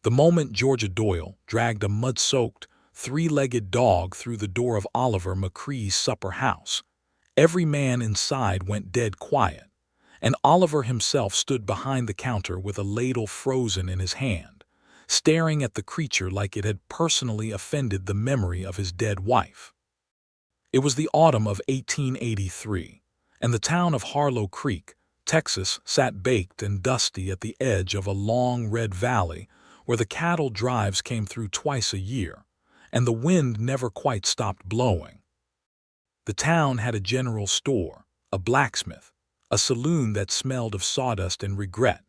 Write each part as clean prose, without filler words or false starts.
The moment Georgia Doyle dragged a mud-soaked, three-legged dog through the door of Oliver McCrae's supper house, every man inside went dead quiet, and Oliver himself stood behind the counter with a ladle frozen in his hand, staring at the creature like it had personally offended the memory of his dead wife. It was the autumn of 1883, and the town of Harlow Creek, Texas, sat baked and dusty at the edge of a long red valley where the cattle drives came through twice a year, and the wind never quite stopped blowing. The town had a general store, a blacksmith, a saloon that smelled of sawdust and regret,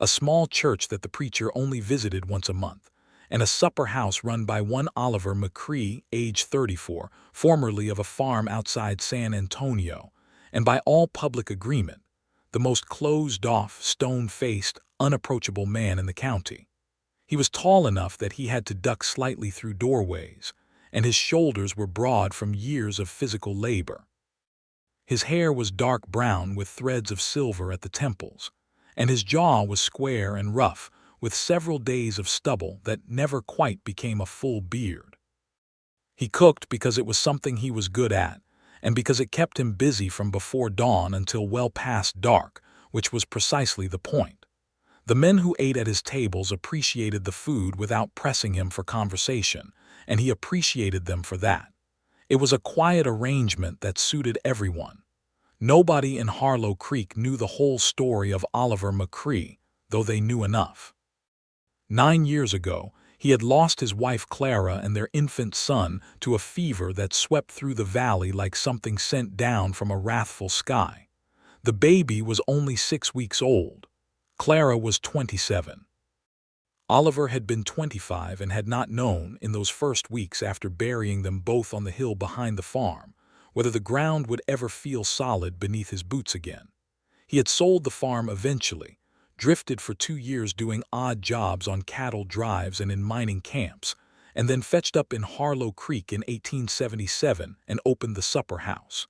a small church that the preacher only visited once a month, and a supper house run by one Oliver McCrae, age 34, formerly of a farm outside San Antonio, and by all public agreement, the most closed-off, stone-faced, unapproachable man in the county. He was tall enough that he had to duck slightly through doorways, and his shoulders were broad from years of physical labor. His hair was dark brown with threads of silver at the temples, and his jaw was square and rough with several days of stubble that never quite became a full beard. He cooked because it was something he was good at, and because it kept him busy from before dawn until well past dark, which was precisely the point. The men who ate at his tables appreciated the food without pressing him for conversation, and he appreciated them for that. It was a quiet arrangement that suited everyone. Nobody in Harlow Creek knew the whole story of Oliver McCrae, though they knew enough. 9 years ago, he had lost his wife Clara and their infant son to a fever that swept through the valley like something sent down from a wrathful sky. The baby was only 6 weeks old. Clara was 27. Oliver had been 25 and had not known, in those first weeks after burying them both on the hill behind the farm, whether the ground would ever feel solid beneath his boots again. He had sold the farm eventually, drifted for 2 years doing odd jobs on cattle drives and in mining camps, and then fetched up in Harlow Creek in 1877 and opened the supper house.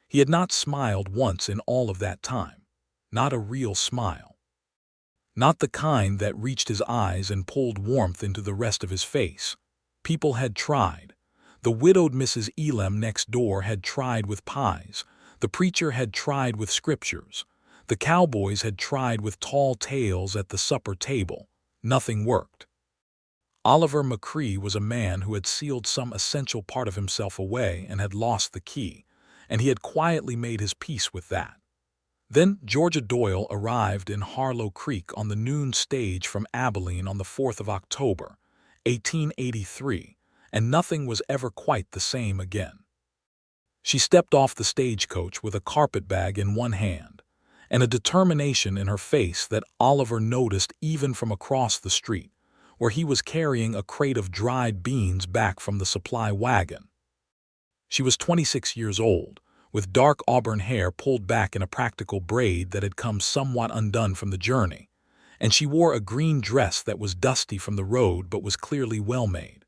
He had not smiled once in all of that time. Not a real smile. Not the kind that reached his eyes and pulled warmth into the rest of his face. People had tried. The widowed Mrs. Elam next door had tried with pies. The preacher had tried with scriptures. The cowboys had tried with tall tales at the supper table. Nothing worked. Oliver McCrae was a man who had sealed some essential part of himself away and had lost the key, and he had quietly made his peace with that. Then Georgia Doyle arrived in Harlow Creek on the noon stage from Abilene on the 4th of October, 1883, and nothing was ever quite the same again. She stepped off the stagecoach with a carpetbag in one hand, and a determination in her face that Oliver noticed even from across the street, where he was carrying a crate of dried beans back from the supply wagon. She was 26 years old, with dark auburn hair pulled back in a practical braid that had come somewhat undone from the journey, and she wore a green dress that was dusty from the road but was clearly well made.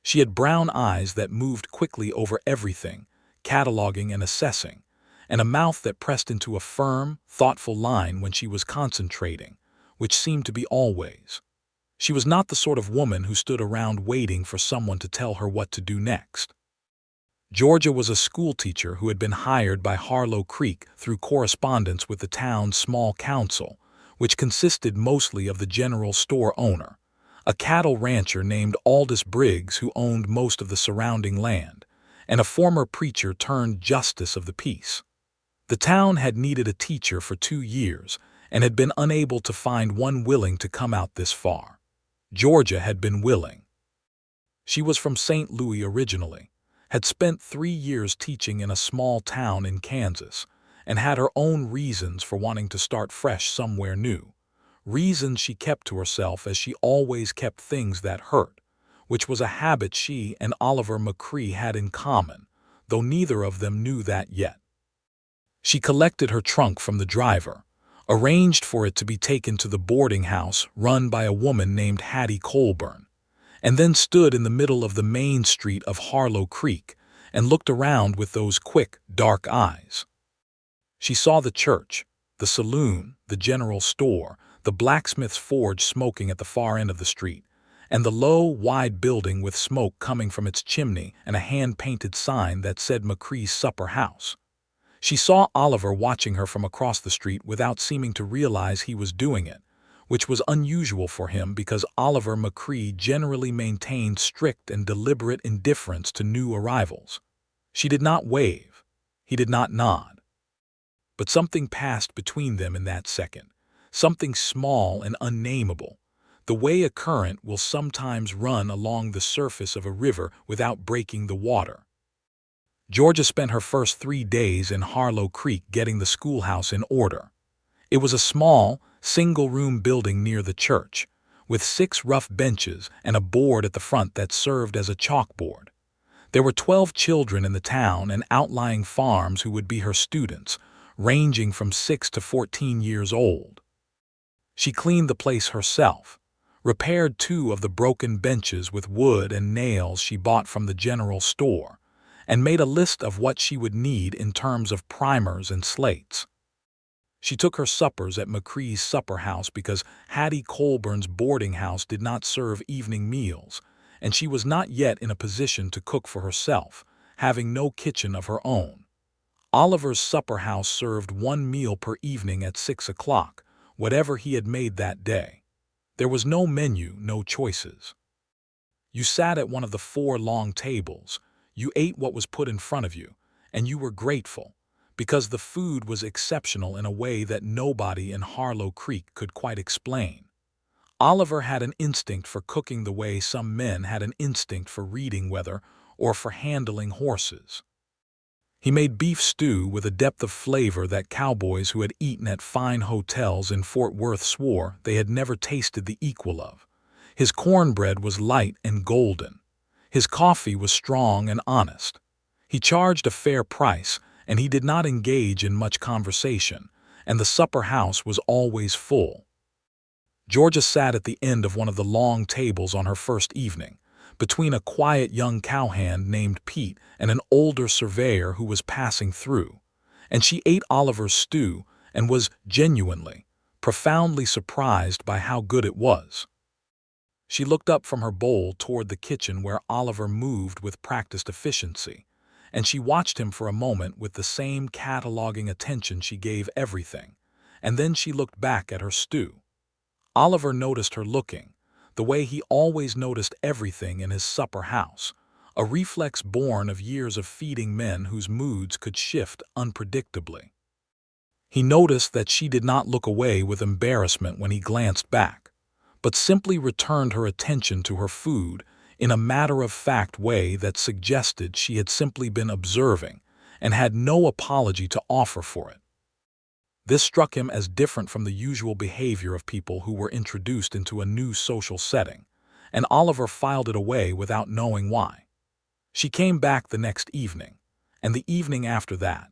She had brown eyes that moved quickly over everything, cataloging and assessing, and a mouth that pressed into a firm, thoughtful line when she was concentrating, which seemed to be always. She was not the sort of woman who stood around waiting for someone to tell her what to do next. Georgia was a schoolteacher who had been hired by Harlow Creek through correspondence with the town's small council, which consisted mostly of the general store owner, a cattle rancher named Aldous Briggs who owned most of the surrounding land, and a former preacher turned justice of the peace. The town had needed a teacher for 2 years and had been unable to find one willing to come out this far. Georgia had been willing. She was from St. Louis originally, had spent 3 years teaching in a small town in Kansas, and had her own reasons for wanting to start fresh somewhere new. Reasons she kept to herself, as she always kept things that hurt, which was a habit she and Oliver McCrae had in common, though neither of them knew that yet. She collected her trunk from the driver, arranged for it to be taken to the boarding house run by a woman named Hattie Colburn, and then stood in the middle of the main street of Harlow Creek and looked around with those quick, dark eyes. She saw the church, the saloon, the general store, the blacksmith's forge smoking at the far end of the street, and the low, wide building with smoke coming from its chimney and a hand-painted sign that said McCrae's Supper House. She saw Oliver watching her from across the street without seeming to realize he was doing it, which was unusual for him because Oliver McCrae generally maintained strict and deliberate indifference to new arrivals. She did not wave. He did not nod. But something passed between them in that second, something small and unnameable, the way a current will sometimes run along the surface of a river without breaking the water. Georgia spent her first 3 days in Harlow Creek getting the schoolhouse in order. It was a small, single-room building near the church, with 6 rough benches and a board at the front that served as a chalkboard. There were 12 children in the town and outlying farms who would be her students, ranging from 6 to 14 years old. She cleaned the place herself, repaired 2 of the broken benches with wood and nails she bought from the general store, and made a list of what she would need in terms of primers and slates. She took her suppers at McCrae's Supper House because Hattie Colburn's boarding house did not serve evening meals, and she was not yet in a position to cook for herself, having no kitchen of her own. Oliver's Supper House served 1 meal per evening at 6 o'clock, whatever he had made that day. There was no menu, no choices. You sat at one of the 4 long tables, you ate what was put in front of you, and you were grateful, because the food was exceptional in a way that nobody in Harlow Creek could quite explain. Oliver had an instinct for cooking the way some men had an instinct for reading weather or for handling horses. He made beef stew with a depth of flavor that cowboys who had eaten at fine hotels in Fort Worth swore they had never tasted the equal of. His cornbread was light and golden. His coffee was strong and honest. He charged a fair price, and he did not engage in much conversation, and the supper house was always full. Georgia sat at the end of one of the long tables on her first evening, between a quiet young cowhand named Pete and an older surveyor who was passing through, and she ate Oliver's stew and was genuinely, profoundly surprised by how good it was. She looked up from her bowl toward the kitchen where Oliver moved with practiced efficiency, and she watched him for a moment with the same cataloging attention she gave everything, and then she looked back at her stew. Oliver noticed her looking, the way he always noticed everything in his supper house, a reflex born of years of feeding men whose moods could shift unpredictably. He noticed that she did not look away with embarrassment when he glanced back, but simply returned her attention to her food in a matter-of-fact way that suggested she had simply been observing and had no apology to offer for it. This struck him as different from the usual behavior of people who were introduced into a new social setting, and Oliver filed it away without knowing why. She came back the next evening, and the evening after that,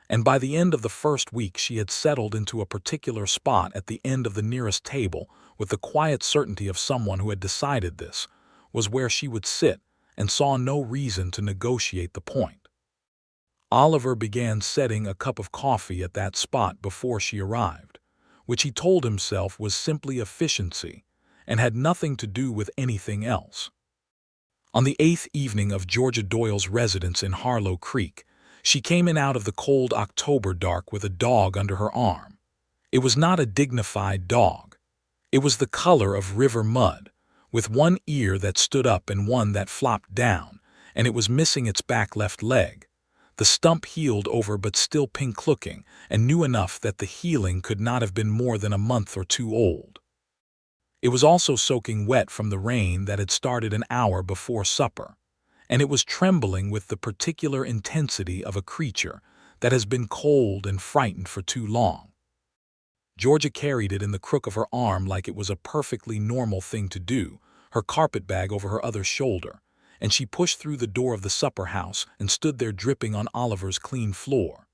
and by the end of the first week she had settled into a particular spot at the end of the nearest table with the quiet certainty of someone who had decided this was where she would sit and saw no reason to negotiate the point. Oliver began setting a cup of coffee at that spot before she arrived, which he told himself was simply efficiency and had nothing to do with anything else. On the 8th evening of Georgia Doyle's residence in Harlow Creek, she came in out of the cold October dark with a dog under her arm. It was not a dignified dog. It was the color of river mud, with one ear that stood up and one that flopped down, and it was missing its back left leg. The stump healed over but still pink-looking, and knew enough that the healing could not have been more than a month or 2 old. It was also soaking wet from the rain that had started an hour before supper, and it was trembling with the particular intensity of a creature that has been cold and frightened for too long. Georgia carried it in the crook of her arm like it was a perfectly normal thing to do, her carpetbag over her other shoulder, and she pushed through the door of the supper house and stood there dripping on Oliver's clean floor.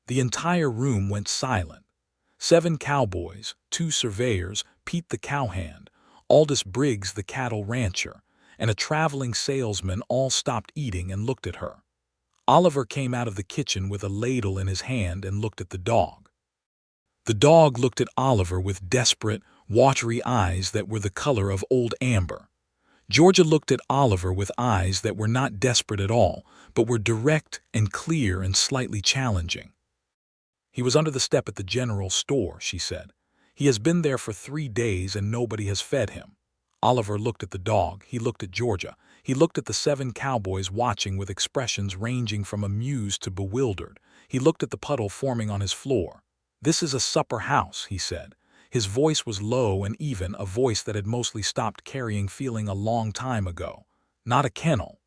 The entire room went silent. 7 cowboys, 2 surveyors, Pete the cowhand, Aldous Briggs the cattle rancher, and a traveling salesman all stopped eating and looked at her. Oliver came out of the kitchen with a ladle in his hand and looked at the dog. The dog looked at Oliver with desperate, watery eyes that were the color of old amber. Georgia looked at Oliver with eyes that were not desperate at all, but were direct and clear and slightly challenging. "He was under the step at the general store," she said. "He has been there for 3 days and nobody has fed him." Oliver looked at the dog, he looked at Georgia, he looked at the 7 cowboys watching with expressions ranging from amused to bewildered. He looked at the puddle forming on his floor. "This is a supper house," he said. His voice was low and even, a voice that had mostly stopped carrying feeling a long time ago. "Not a kennel."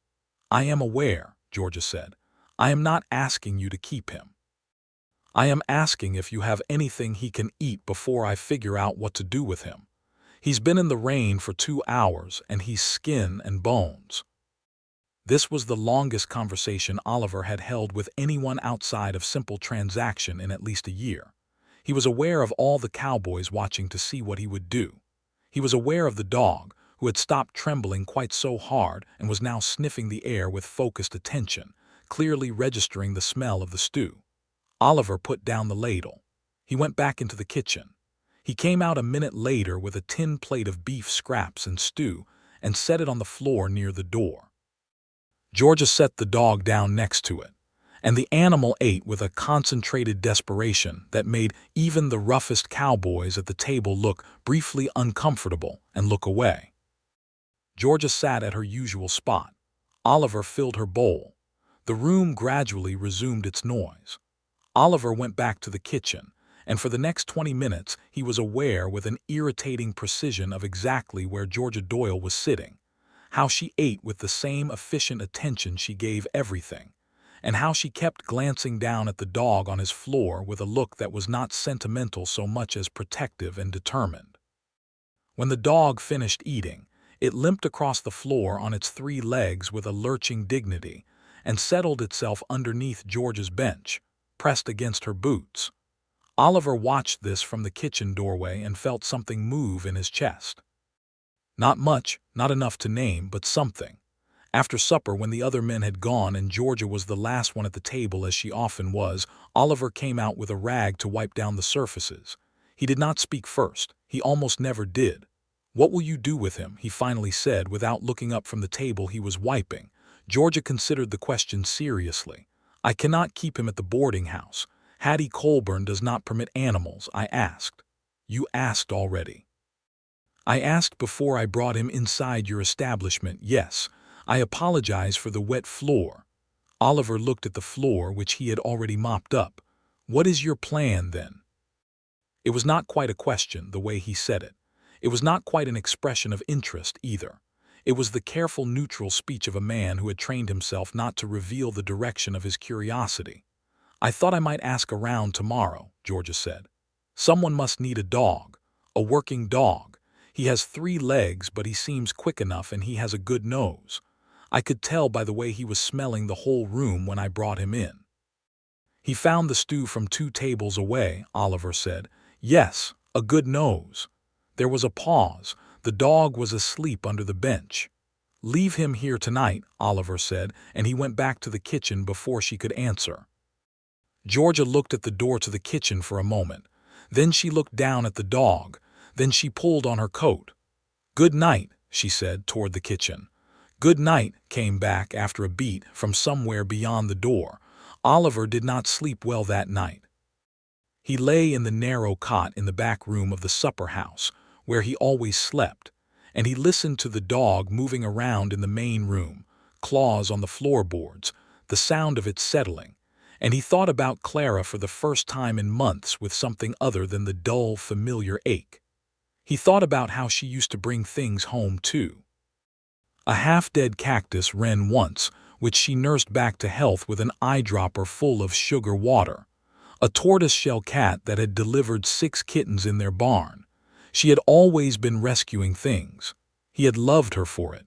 "I am aware," Georgia said. "I am not asking you to keep him. I am asking if you have anything he can eat before I figure out what to do with him. He's been in the rain for 2 hours and he's skin and bones." This was the longest conversation Oliver had held with anyone outside of simple transaction in at least a year. He was aware of all the cowboys watching to see what he would do. He was aware of the dog, who had stopped trembling quite so hard and was now sniffing the air with focused attention, clearly registering the smell of the stew. Oliver put down the ladle. He went back into the kitchen. He came out a minute later with a tin plate of beef scraps and stew and set it on the floor near the door. Georgia set the dog down next to it, and the animal ate with a concentrated desperation that made even the roughest cowboys at the table look briefly uncomfortable and look away. Georgia sat at her usual spot. Oliver filled her bowl. The room gradually resumed its noise. Oliver went back to the kitchen, and for the next 20 minutes he was aware with an irritating precision of exactly where Georgia Doyle was sitting, how she ate with the same efficient attention she gave everything, and how she kept glancing down at the dog on his floor with a look that was not sentimental so much as protective and determined. When the dog finished eating, it limped across the floor on its 3 legs with a lurching dignity and settled itself underneath Georgia's bench, pressed against her boots. Oliver watched this from the kitchen doorway and felt something move in his chest. Not much, not enough to name, but something. After supper, when the other men had gone and Georgia was the last one at the table as she often was, Oliver came out with a rag to wipe down the surfaces. He did not speak first. He almost never did. "What will you do with him?" he finally said without looking up from the table he was wiping. Georgia considered the question seriously. "I cannot keep him at the boarding house. Hattie Colburn does not permit animals," I asked. "You asked already." "I asked before I brought him inside your establishment, yes. I apologize for the wet floor." Oliver looked at the floor, which he had already mopped up. "What is your plan, then?" It was not quite a question, the way he said it. It was not quite an expression of interest, either. It was the careful, neutral speech of a man who had trained himself not to reveal the direction of his curiosity. "I thought I might ask around tomorrow," Georgia said. "Someone must need a dog, a working dog. He has 3 legs, but he seems quick enough and he has a good nose. I could tell by the way he was smelling the whole room when I brought him in." "He found the stew from 2 tables away," Oliver said. "Yes, a good nose." There was a pause. The dog was asleep under the bench. "Leave him here tonight," Oliver said, and he went back to the kitchen before she could answer. Georgia looked at the door to the kitchen for a moment. Then she looked down at the dog. Then she pulled on her coat. "Good night," she said toward the kitchen. "Good night," came back after a beat from somewhere beyond the door. Oliver did not sleep well that night. He lay in the narrow cot in the back room of the supper house, where he always slept, and he listened to the dog moving around in the main room, claws on the floorboards, the sound of it settling, and he thought about Clara for the first time in months with something other than the dull, familiar ache. He thought about how she used to bring things home, too. A half-dead cactus wren once, which she nursed back to health with an eyedropper full of sugar water. A tortoise-shell cat that had delivered 6 kittens in their barn. She had always been rescuing things. He had loved her for it.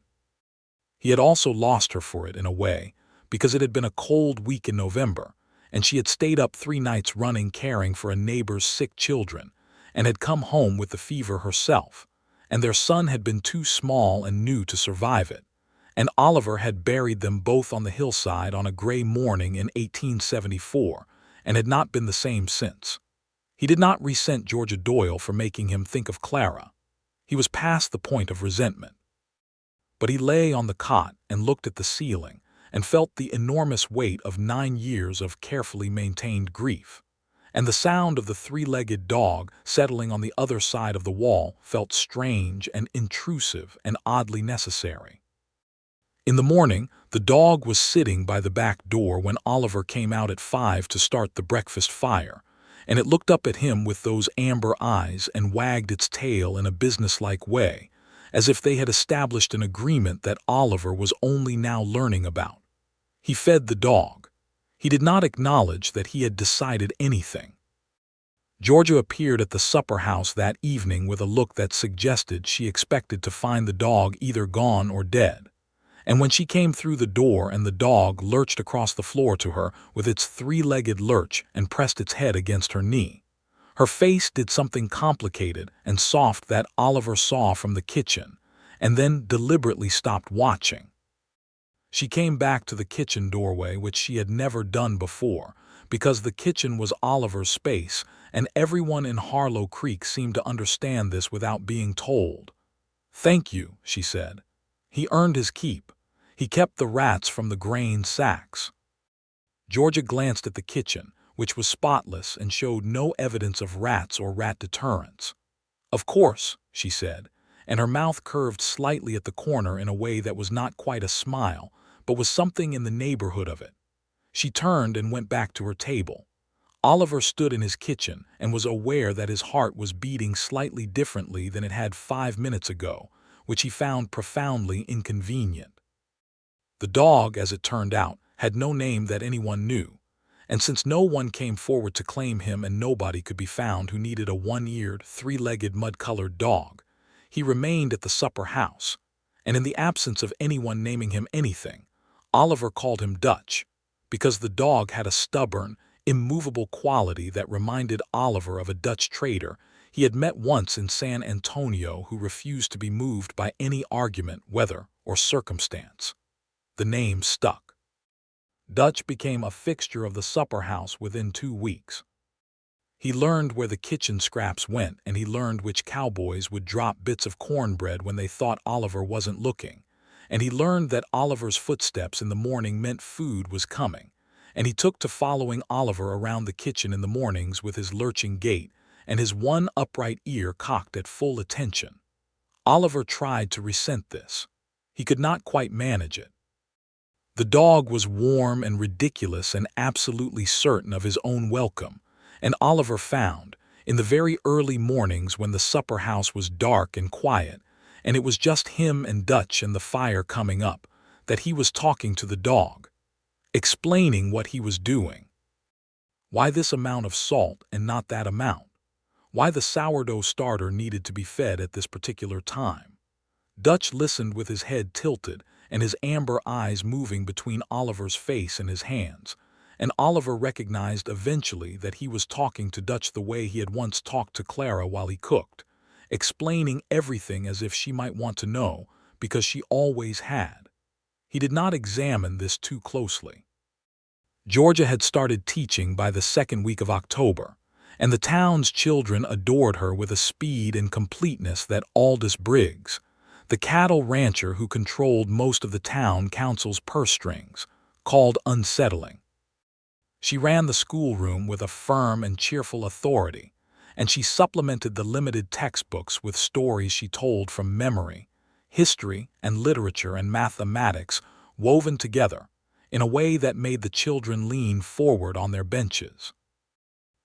He had also lost her for it, in a way, because it had been a cold week in November, and she had stayed up 3 nights running caring for a neighbor's sick children, and had come home with the fever herself, and their son had been too small and new to survive it, and Oliver had buried them both on the hillside on a gray morning in 1874, and had not been the same since. He did not resent Georgia Doyle for making him think of Clara. He was past the point of resentment. But he lay on the cot and looked at the ceiling and felt the enormous weight of 9 years of carefully maintained grief. And the sound of the three-legged dog settling on the other side of the wall felt strange and intrusive and oddly necessary. In the morning, the dog was sitting by the back door when Oliver came out at 5 to start the breakfast fire, and it looked up at him with those amber eyes and wagged its tail in a businesslike way, as if they had established an agreement that Oliver was only now learning about. He fed the dog. He did not acknowledge that he had decided anything. Georgia appeared at the supper house that evening with a look that suggested she expected to find the dog either gone or dead. And when she came through the door and the dog lurched across the floor to her with its three-legged lurch and pressed its head against her knee, her face did something complicated and soft that Oliver saw from the kitchen, and then deliberately stopped watching. She came back to the kitchen doorway, which she had never done before, because the kitchen was Oliver's space, and everyone in Harlow Creek seemed to understand this without being told. "Thank you," she said. "He earned his keep. He kept the rats from the grain sacks." Georgia glanced at the kitchen, which was spotless and showed no evidence of rats or rat deterrents. "Of course," she said, and her mouth curved slightly at the corner in a way that was not quite a smile, but was something in the neighborhood of it. She turned and went back to her table. Oliver stood in his kitchen and was aware that his heart was beating slightly differently than it had 5 minutes ago, which he found profoundly inconvenient. The dog, as it turned out, had no name that anyone knew, and since no one came forward to claim him and nobody could be found who needed a one-eared, three-legged, mud-colored dog, he remained at the supper house, and in the absence of anyone naming him anything, Oliver called him Dutch, because the dog had a stubborn, immovable quality that reminded Oliver of a Dutch trader he had met once in San Antonio who refused to be moved by any argument, weather, or circumstance. The name stuck. Dutch became a fixture of the supper house within 2 weeks. He learned where the kitchen scraps went, and he learned which cowboys would drop bits of cornbread when they thought Oliver wasn't looking, and he learned that Oliver's footsteps in the morning meant food was coming, and he took to following Oliver around the kitchen in the mornings with his lurching gait and his one upright ear cocked at full attention. Oliver tried to resent this. He could not quite manage it. The dog was warm and ridiculous and absolutely certain of his own welcome, and Oliver found, in the very early mornings when the supper house was dark and quiet, and it was just him and Dutch and the fire coming up, that he was talking to the dog, explaining what he was doing. Why this amount of salt and not that amount? Why the sourdough starter needed to be fed at this particular time? Dutch listened with his head tilted and his amber eyes moving between Oliver's face and his hands, and Oliver recognized eventually that he was talking to Dutch the way he had once talked to Clara while he cooked, explaining everything as if she might want to know, because she always had. He did not examine this too closely. Georgia had started teaching by the 2nd week of October, and the town's children adored her with a speed and completeness that Aldous Briggs, the cattle rancher who controlled most of the town council's purse strings, called unsettling. She ran the schoolroom with a firm and cheerful authority, and she supplemented the limited textbooks with stories she told from memory, history and literature and mathematics woven together in a way that made the children lean forward on their benches.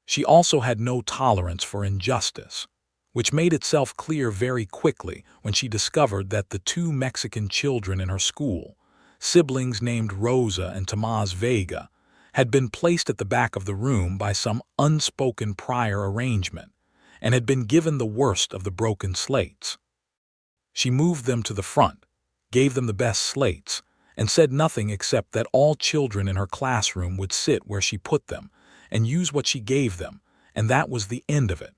She also had no tolerance for injustice, which made itself clear very quickly when she discovered that the 2 Mexican children in her school, siblings named Rosa and Tomás Vega, had been placed at the back of the room by some unspoken prior arrangement and had been given the worst of the broken slates. She moved them to the front, gave them the best slates, and said nothing except that all children in her classroom would sit where she put them and use what she gave them, and that was the end of it.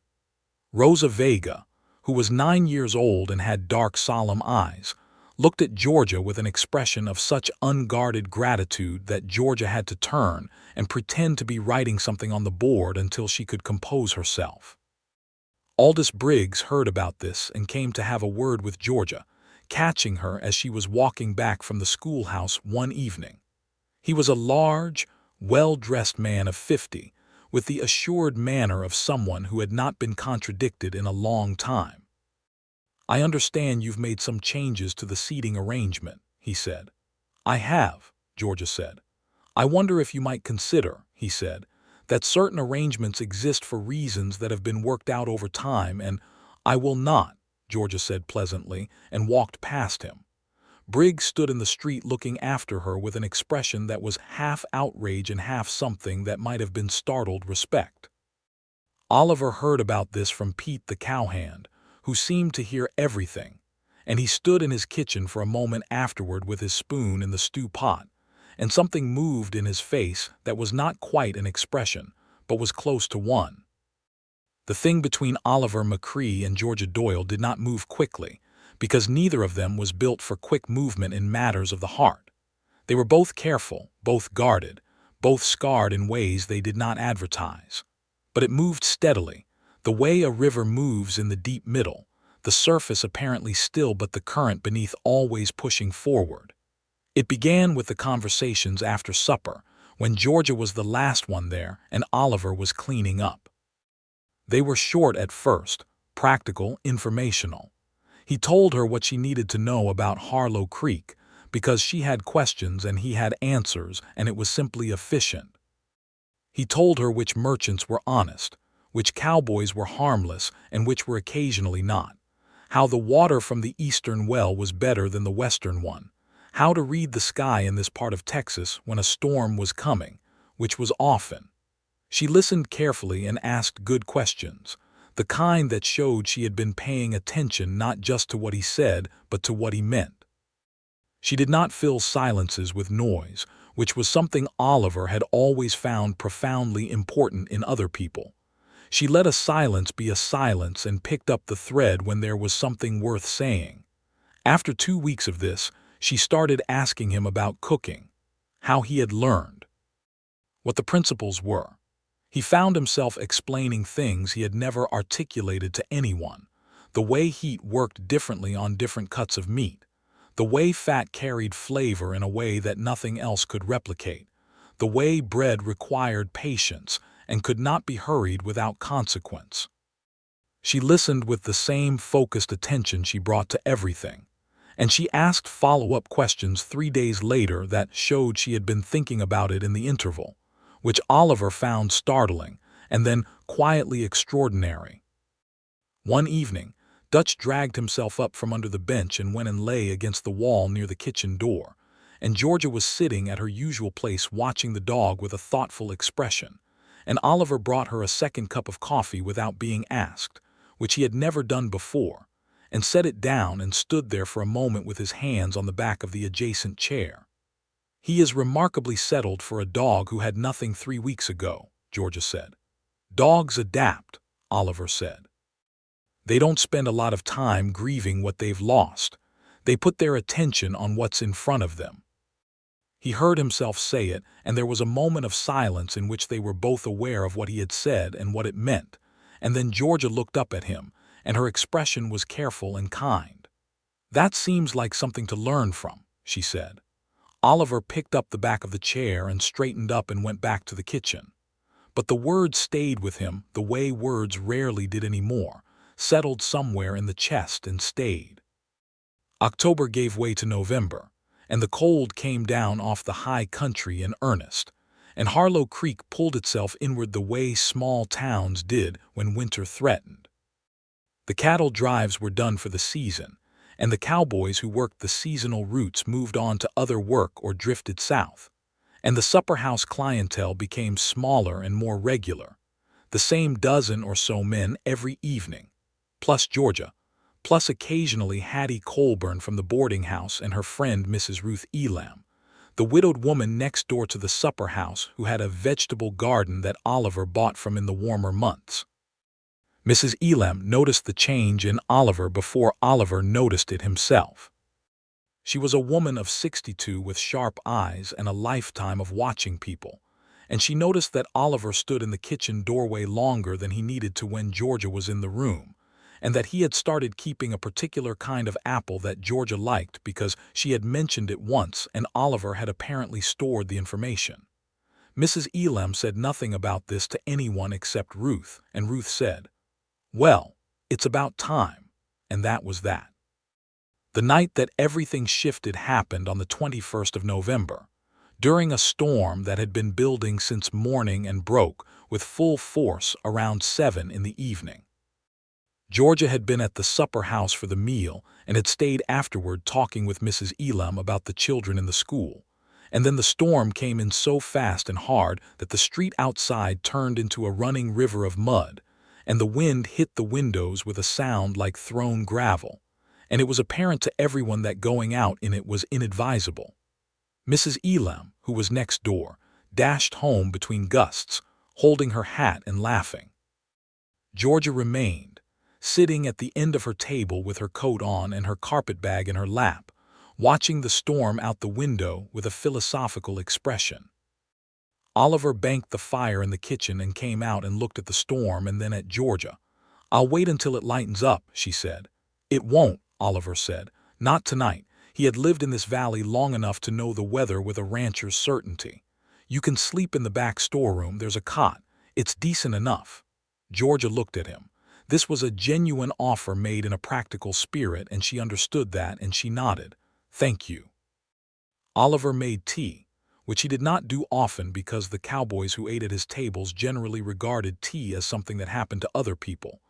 Rosa Vega, who was 9 years old and had dark, solemn eyes, looked at Georgia with an expression of such unguarded gratitude that Georgia had to turn and pretend to be writing something on the board until she could compose herself. Aldous Briggs heard about this and came to have a word with Georgia, catching her as she was walking back from the schoolhouse one evening. He was a large, well-dressed man of 50, with the assured manner of someone who had not been contradicted in a long time. "I understand you've made some changes to the seating arrangement," he said. "I have," Georgia said. "I wonder if you might consider," he said, "that certain arrangements exist for reasons that have been worked out over time, and—" "I will not," Georgia said pleasantly, and walked past him. Briggs stood in the street looking after her with an expression that was half outrage and half something that might have been startled respect. Oliver heard about this from Pete the cowhand, who seemed to hear everything, and he stood in his kitchen for a moment afterward with his spoon in the stew pot, and something moved in his face that was not quite an expression, but was close to one. The thing between Oliver McCrae and Georgia Doyle did not move quickly, because neither of them was built for quick movement in matters of the heart. They were both careful, both guarded, both scarred in ways they did not advertise. But it moved steadily, the way a river moves in the deep middle, the surface apparently still but the current beneath always pushing forward. It began with the conversations after supper, when Georgia was the last one there and Oliver was cleaning up. They were short at first, practical, informational. He told her what she needed to know about Harlow Creek, because she had questions and he had answers, and it was simply efficient. He told her which merchants were honest, which cowboys were harmless and which were occasionally not, how the water from the eastern well was better than the western one, how to read the sky in this part of Texas when a storm was coming, which was often. She listened carefully and asked good questions, the kind that showed she had been paying attention not just to what he said, but to what he meant. She did not fill silences with noise, which was something Oliver had always found profoundly important in other people. She let a silence be a silence and picked up the thread when there was something worth saying. After 2 weeks of this, she started asking him about cooking, how he had learned, what the principles were. He found himself explaining things he had never articulated to anyone, the way heat worked differently on different cuts of meat, the way fat carried flavor in a way that nothing else could replicate, the way bread required patience and could not be hurried without consequence. She listened with the same focused attention she brought to everything, and she asked follow-up questions 3 days later that showed she had been thinking about it in the interval, which Oliver found startling and then quietly extraordinary. One evening, Dutch dragged himself up from under the bench and went and lay against the wall near the kitchen door, and Georgia was sitting at her usual place watching the dog with a thoughtful expression, and Oliver brought her a second cup of coffee without being asked, which he had never done before, and set it down and stood there for a moment with his hands on the back of the adjacent chair. "He is remarkably settled for a dog who had nothing 3 weeks ago," Georgia said. "Dogs adapt," Oliver said. "They don't spend a lot of time grieving what they've lost. They put their attention on what's in front of them." He heard himself say it, and there was a moment of silence in which they were both aware of what he had said and what it meant, and then Georgia looked up at him, and her expression was careful and kind. "That seems like something to learn from," she said. Oliver picked up the back of the chair and straightened up and went back to the kitchen. But the words stayed with him the way words rarely did anymore, settled somewhere in the chest and stayed. October gave way to November, and the cold came down off the high country in earnest, and Harlow Creek pulled itself inward the way small towns did when winter threatened. The cattle drives were done for the season, and the cowboys who worked the seasonal routes moved on to other work or drifted south, and the supper house clientele became smaller and more regular, the same dozen or so men every evening, plus Georgia, plus occasionally Hattie Colburn from the boarding house and her friend Mrs. Ruth Elam, the widowed woman next door to the supper house who had a vegetable garden that Oliver bought from in the warmer months. Mrs. Elam noticed the change in Oliver before Oliver noticed it himself. She was a woman of 62 with sharp eyes and a lifetime of watching people, and she noticed that Oliver stood in the kitchen doorway longer than he needed to when Georgia was in the room, and that he had started keeping a particular kind of apple that Georgia liked because she had mentioned it once and Oliver had apparently stored the information. Mrs. Elam said nothing about this to anyone except Ruth, and Ruth said, "Well, it's about time," and that was that. The night that everything shifted happened on the 21st of November, during a storm that had been building since morning and broke with full force around 7 in the evening. Georgia had been at the supper house for the meal and had stayed afterward talking with Mrs. Elam about the children in the school. And then the storm came in so fast and hard that the street outside turned into a running river of mud, and the wind hit the windows with a sound like thrown gravel, and it was apparent to everyone that going out in it was inadvisable. Mrs. Elam, who was next door, dashed home between gusts, holding her hat and laughing. Georgia remained, sitting at the end of her table with her coat on and her carpetbag in her lap, watching the storm out the window with a philosophical expression. Oliver banked the fire in the kitchen and came out and looked at the storm and then at Georgia. "I'll wait until it lightens up," she said. "It won't," Oliver said. "Not tonight." He had lived in this valley long enough to know the weather with a rancher's certainty. "You can sleep in the back storeroom. There's a cot. It's decent enough." Georgia looked at him. This was a genuine offer made in a practical spirit, and she understood that, and she nodded. "Thank you." Oliver made tea, which he did not do often because the cowboys who ate at his tables generally regarded tea as something that happened to other people.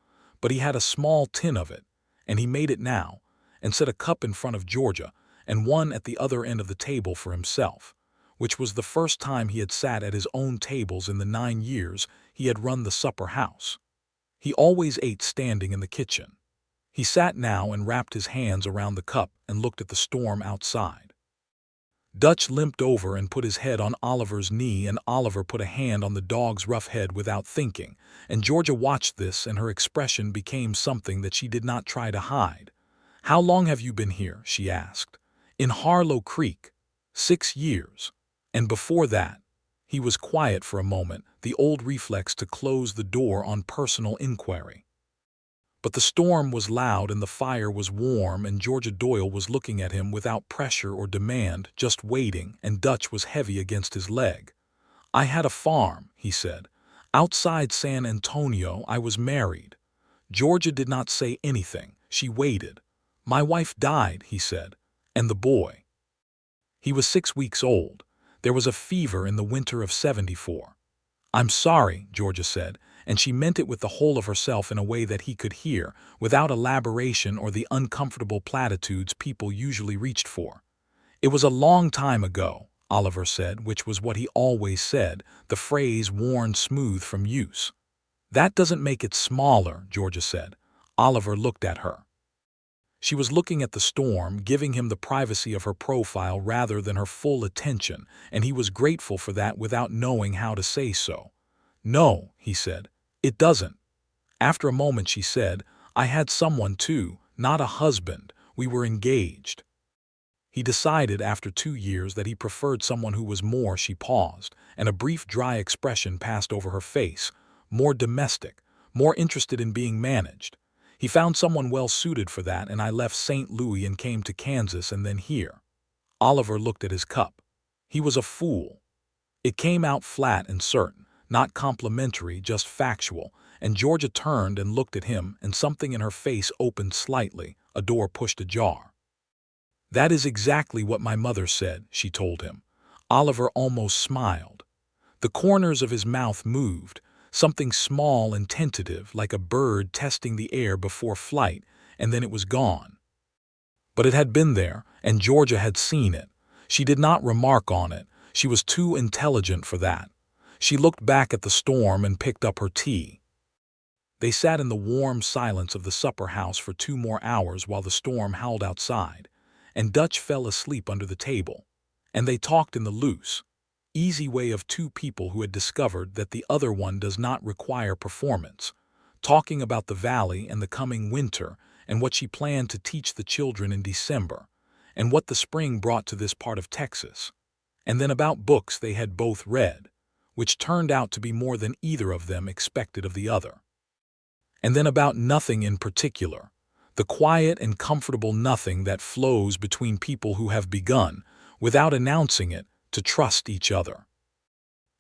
But he had a small tin of it, and he made it now, and set a cup in front of Georgia and one at the other end of the table for himself, which was the first time he had sat at his own tables in the 9 years he had run the supper house. He always ate standing in the kitchen. He sat now and wrapped his hands around the cup and looked at the storm outside. Dutch limped over and put his head on Oliver's knee, and Oliver put a hand on the dog's rough head without thinking, and Georgia watched this, and her expression became something that she did not try to hide. "How long have you been here?" she asked. "In Harlow Creek." "6 years. And before that?" He was quiet for a moment, the old reflex to close the door on personal inquiry. But the storm was loud and the fire was warm, and Georgia Doyle was looking at him without pressure or demand, just waiting, and Dutch was heavy against his leg. "I had a farm," he said. "Outside San Antonio. I was married." Georgia did not say anything. She waited. "My wife died," he said. "And the boy?" "He was 6 weeks old. There was a fever in the winter of '74. "I'm sorry," Georgia said, and she meant it with the whole of herself in a way that he could hear, without elaboration or the uncomfortable platitudes people usually reached for. "It was a long time ago," Oliver said, which was what he always said, the phrase worn smooth from use. "That doesn't make it smaller," Georgia said. Oliver looked at her. She was looking at the storm, giving him the privacy of her profile rather than her full attention, and he was grateful for that without knowing how to say so. "No," he said, "it doesn't." After a moment she said, "I had someone too, not a husband. We were engaged." He decided after 2 years that he preferred someone who was more. She paused, and a brief dry expression passed over her face, more domestic, more interested in being managed. "He found someone well suited for that, and I left St. Louis and came to Kansas and then here." Oliver looked at his cup. He was a fool. It came out flat and certain, not complimentary, just factual, and Georgia turned and looked at him, and something in her face opened slightly, a door pushed ajar. "That is exactly what my mother said," she told him. Oliver almost smiled. The corners of his mouth moved, something small and tentative, like a bird testing the air before flight, and then it was gone. But it had been there, and Georgia had seen it. She did not remark on it. She was too intelligent for that. She looked back at the storm and picked up her tea. They sat in the warm silence of the supper house for 2 more hours while the storm howled outside, and Dutch fell asleep under the table. And they talked in the loose, easy way of 2 people who had discovered that the other one does not require performance, talking about the valley and the coming winter and what she planned to teach the children in December, and what the spring brought to this part of Texas, and then about books they had both read, which turned out to be more than either of them expected of the other. and then about nothing in particular, the quiet and comfortable nothing that flows between people who have begun, without announcing it, to trust each other.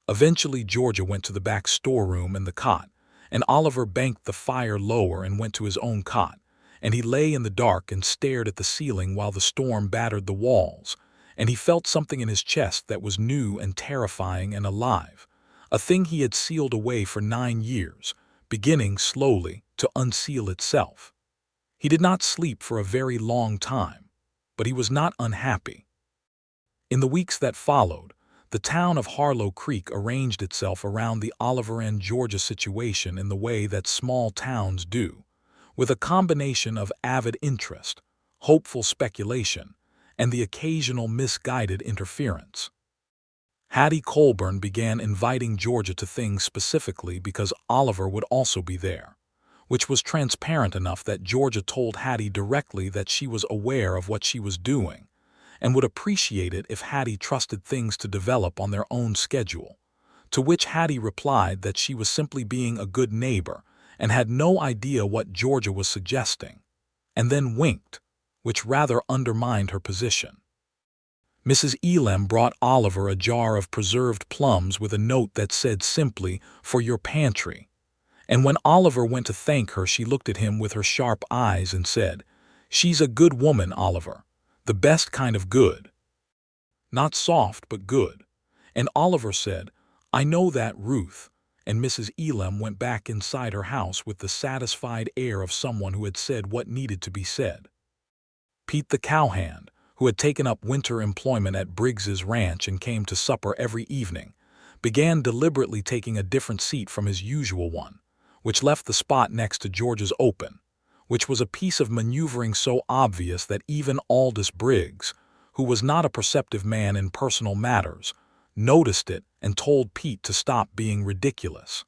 Eventually Georgia went to the back storeroom and the cot, and Oliver banked the fire lower and went to his own cot, and he lay in the dark and stared at the ceiling while the storm battered the walls, and he felt something in his chest that was new and terrifying and alive, a thing he had sealed away for 9 years, beginning slowly to unseal itself. He did not sleep for a very long time, but he was not unhappy. In the weeks that followed, the town of Harlow Creek arranged itself around the Oliver and Georgia situation in the way that small towns do, with a combination of avid interest, hopeful speculation, and the occasional misguided interference. Hattie Colburn began inviting Georgia to things specifically because Oliver would also be there, which was transparent enough that Georgia told Hattie directly that she was aware of what she was doing, and would appreciate it if Hattie trusted things to develop on their own schedule, to which Hattie replied that she was simply being a good neighbor and had no idea what Georgia was suggesting, and then winked, which rather undermined her position. Mrs. Elam brought Oliver a jar of preserved plums with a note that said simply, "For your pantry," and when Oliver went to thank her she looked at him with her sharp eyes and said, "She's a good woman, Oliver, the best kind of good. Not soft, but good." And Oliver said, "I know that, Ruth," and Mrs. Elam went back inside her house with the satisfied air of someone who had said what needed to be said. Pete the cowhand, who had taken up winter employment at Briggs's ranch and came to supper every evening, began deliberately taking a different seat from his usual one, which left the spot next to George's open, which was a piece of maneuvering so obvious that even Aldous Briggs, who was not a perceptive man in personal matters, noticed it and told Pete to stop being ridiculous.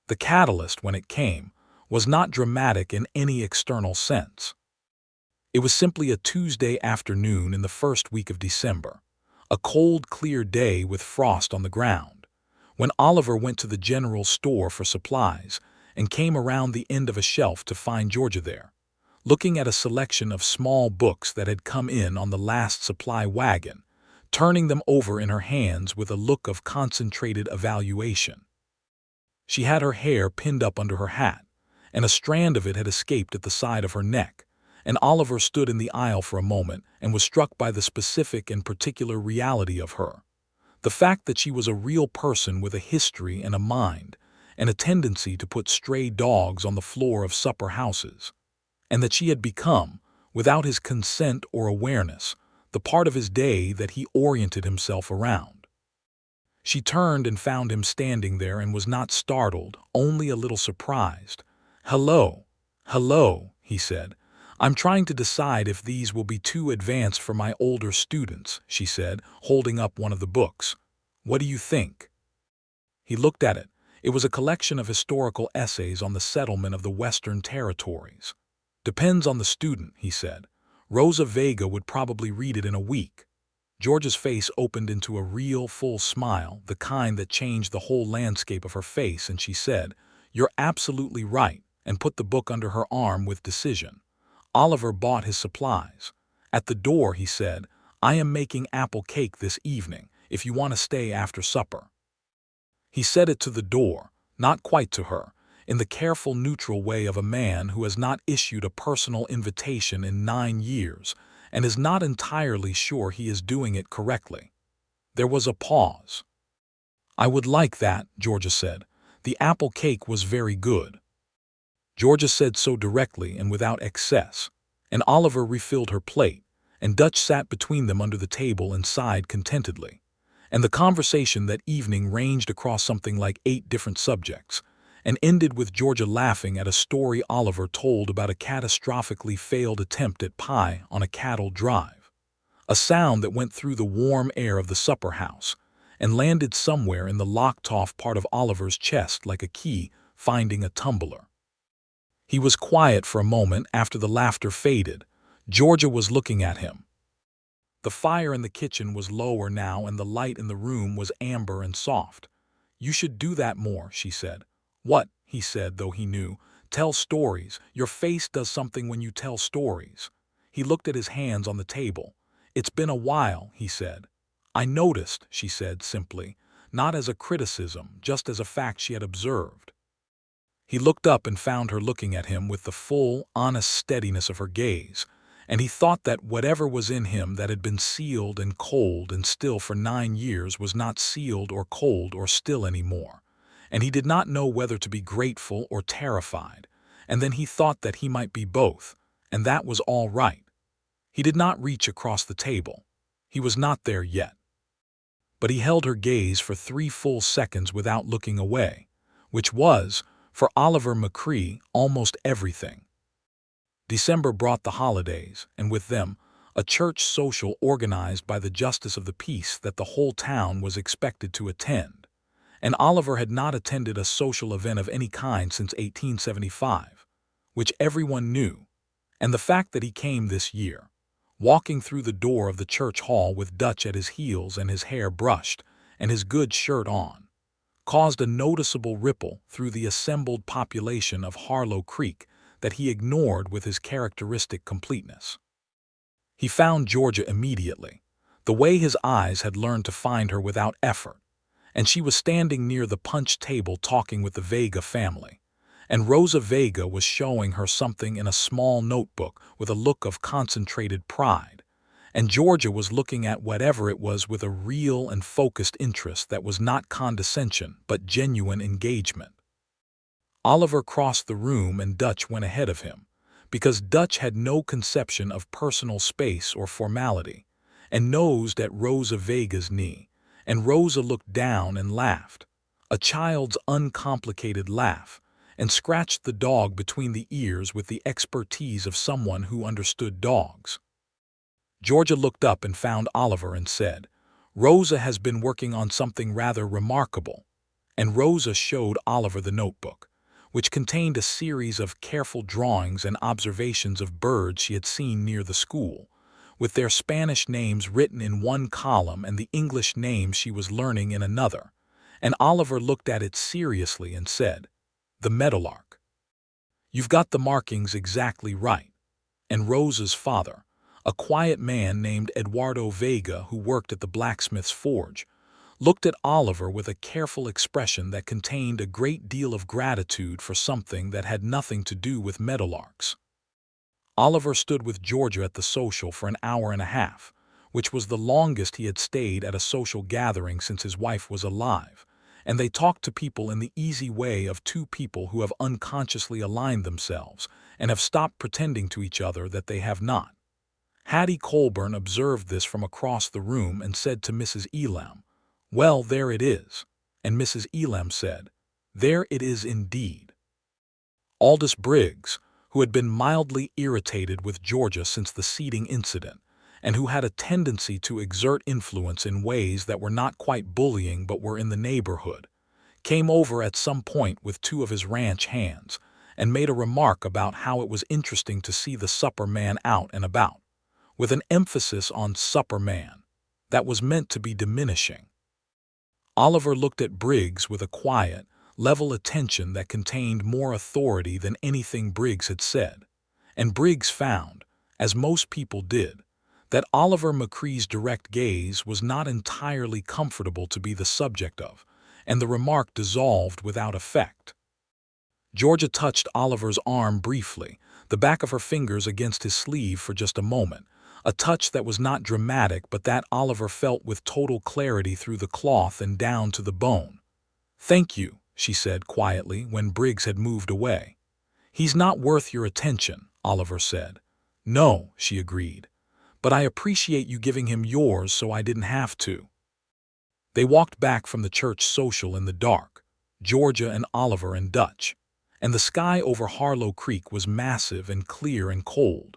The catalyst, when it came, was not dramatic in any external sense. It was simply a Tuesday afternoon in the first week of December, a cold, clear day with frost on the ground, when Oliver went to the general store for supplies and came around the end of a shelf to find Georgia there, looking at a selection of small books that had come in on the last supply wagon, turning them over in her hands with a look of concentrated evaluation. She had her hair pinned up under her hat, and a strand of it had escaped at the side of her neck, and Oliver stood in the aisle for a moment and was struck by the specific and particular reality of her. The fact that she was a real person with a history and a mind, and a tendency to put stray dogs on the floor of supper houses, and that she had become, without his consent or awareness, the part of his day that he oriented himself around. She turned and found him standing there and was not startled, only a little surprised. "Hello, hello," he said. "I'm trying to decide if these will be too advanced for my older students," she said, holding up one of the books. "What do you think?" He looked at it. It was a collection of historical essays on the settlement of the Western Territories. "Depends on the student," he said. "Rosa Vega would probably read it in a week." Georgia's face opened into a real, full smile, the kind that changed the whole landscape of her face, and she said, "You're absolutely right," and put the book under her arm with decision. Oliver bought his supplies. At the door he said, "I am making apple cake this evening, if you want to stay after supper." He said it to the door, not quite to her, in the careful, neutral way of a man who has not issued a personal invitation in 9 years and is not entirely sure he is doing it correctly. There was a pause. "I would like that," Georgia said. "The apple cake was very good." Georgia said so directly and without excess, and Oliver refilled her plate, and Dutch sat between them under the table and sighed contentedly. And the conversation that evening ranged across something like 8 different subjects, and ended with Georgia laughing at a story Oliver told about a catastrophically failed attempt at pie on a cattle drive, a sound that went through the warm air of the supper house and landed somewhere in the locked-off part of Oliver's chest like a key finding a tumbler. He was quiet for a moment after the laughter faded. Georgia was looking at him. The fire in the kitchen was lower now and the light in the room was amber and soft. "You should do that more," she said. "What?" he said, though he knew. Tell stories. Your face does something when you tell stories." He looked at his hands on the table. "It's been a while," he said. "I noticed," she said simply, not as a criticism, just as a fact she had observed. He looked up and found her looking at him with the full, honest steadiness of her gaze, and he thought that whatever was in him that had been sealed and cold and still for 9 years was not sealed or cold or still anymore, and he did not know whether to be grateful or terrified, and then he thought that he might be both, and that was all right. He did not reach across the table. He was not there yet. But he held her gaze for 3 full seconds without looking away, which was, for Oliver McCrae, almost everything. December brought the holidays, and with them, a church social organized by the Justice of the Peace that the whole town was expected to attend. And Oliver had not attended a social event of any kind since 1875, which everyone knew, and the fact that he came this year, walking through the door of the church hall with Dutch at his heels and his hair brushed and his good shirt on, caused a noticeable ripple through the assembled population of Harlow Creek that he ignored with his characteristic completeness. He found Georgia immediately, the way his eyes had learned to find her without effort, and she was standing near the punch table talking with the Vega family, and Rosa Vega was showing her something in a small notebook with a look of concentrated pride, and Georgia was looking at whatever it was with a real and focused interest that was not condescension but genuine engagement. Oliver crossed the room and Dutch went ahead of him, because Dutch had no conception of personal space or formality, and nosed at Rosa Vega's knee, and Rosa looked down and laughed, a child's uncomplicated laugh, and scratched the dog between the ears with the expertise of someone who understood dogs. Georgia looked up and found Oliver and said, "Rosa has been working on something rather remarkable," and Rosa showed Oliver the notebook, which contained a series of careful drawings and observations of birds she had seen near the school, with their Spanish names written in one column and the English names she was learning in another, and Oliver looked at it seriously and said, "The meadowlark. You've got the markings exactly right." And Rosa's father, a quiet man named Eduardo Vega who worked at the blacksmith's forge, looked at Oliver with a careful expression that contained a great deal of gratitude for something that had nothing to do with meadowlarks. Oliver stood with Georgia at the social for an hour and a half, which was the longest he had stayed at a social gathering since his wife was alive, and they talked to people in the easy way of 2 people who have unconsciously aligned themselves and have stopped pretending to each other that they have not. Hattie Colburn observed this from across the room and said to Mrs. Elam, "Well, there it is," and Mrs. Elam said, "There it is indeed." Aldous Briggs, who had been mildly irritated with Georgia since the seating incident, and who had a tendency to exert influence in ways that were not quite bullying but were in the neighborhood, came over at some point with 2 of his ranch hands and made a remark about how it was interesting to see the supper man out and about, with an emphasis on supper man that was meant to be diminishing. Oliver looked at Briggs with a quiet, level attention that contained more authority than anything Briggs had said, and Briggs found, as most people did, that Oliver McCrae's direct gaze was not entirely comfortable to be the subject of, and the remark dissolved without effect. Georgia touched Oliver's arm briefly, the back of her fingers against his sleeve for just a moment, a touch that was not dramatic but that Oliver felt with total clarity through the cloth and down to the bone. "Thank you," she said quietly when Briggs had moved away. "He's not worth your attention," Oliver said. "No," she agreed, "but I appreciate you giving him yours so I didn't have to." They walked back from the church social in the dark, Georgia and Oliver and Dutch, and the sky over Harlow Creek was massive and clear and cold,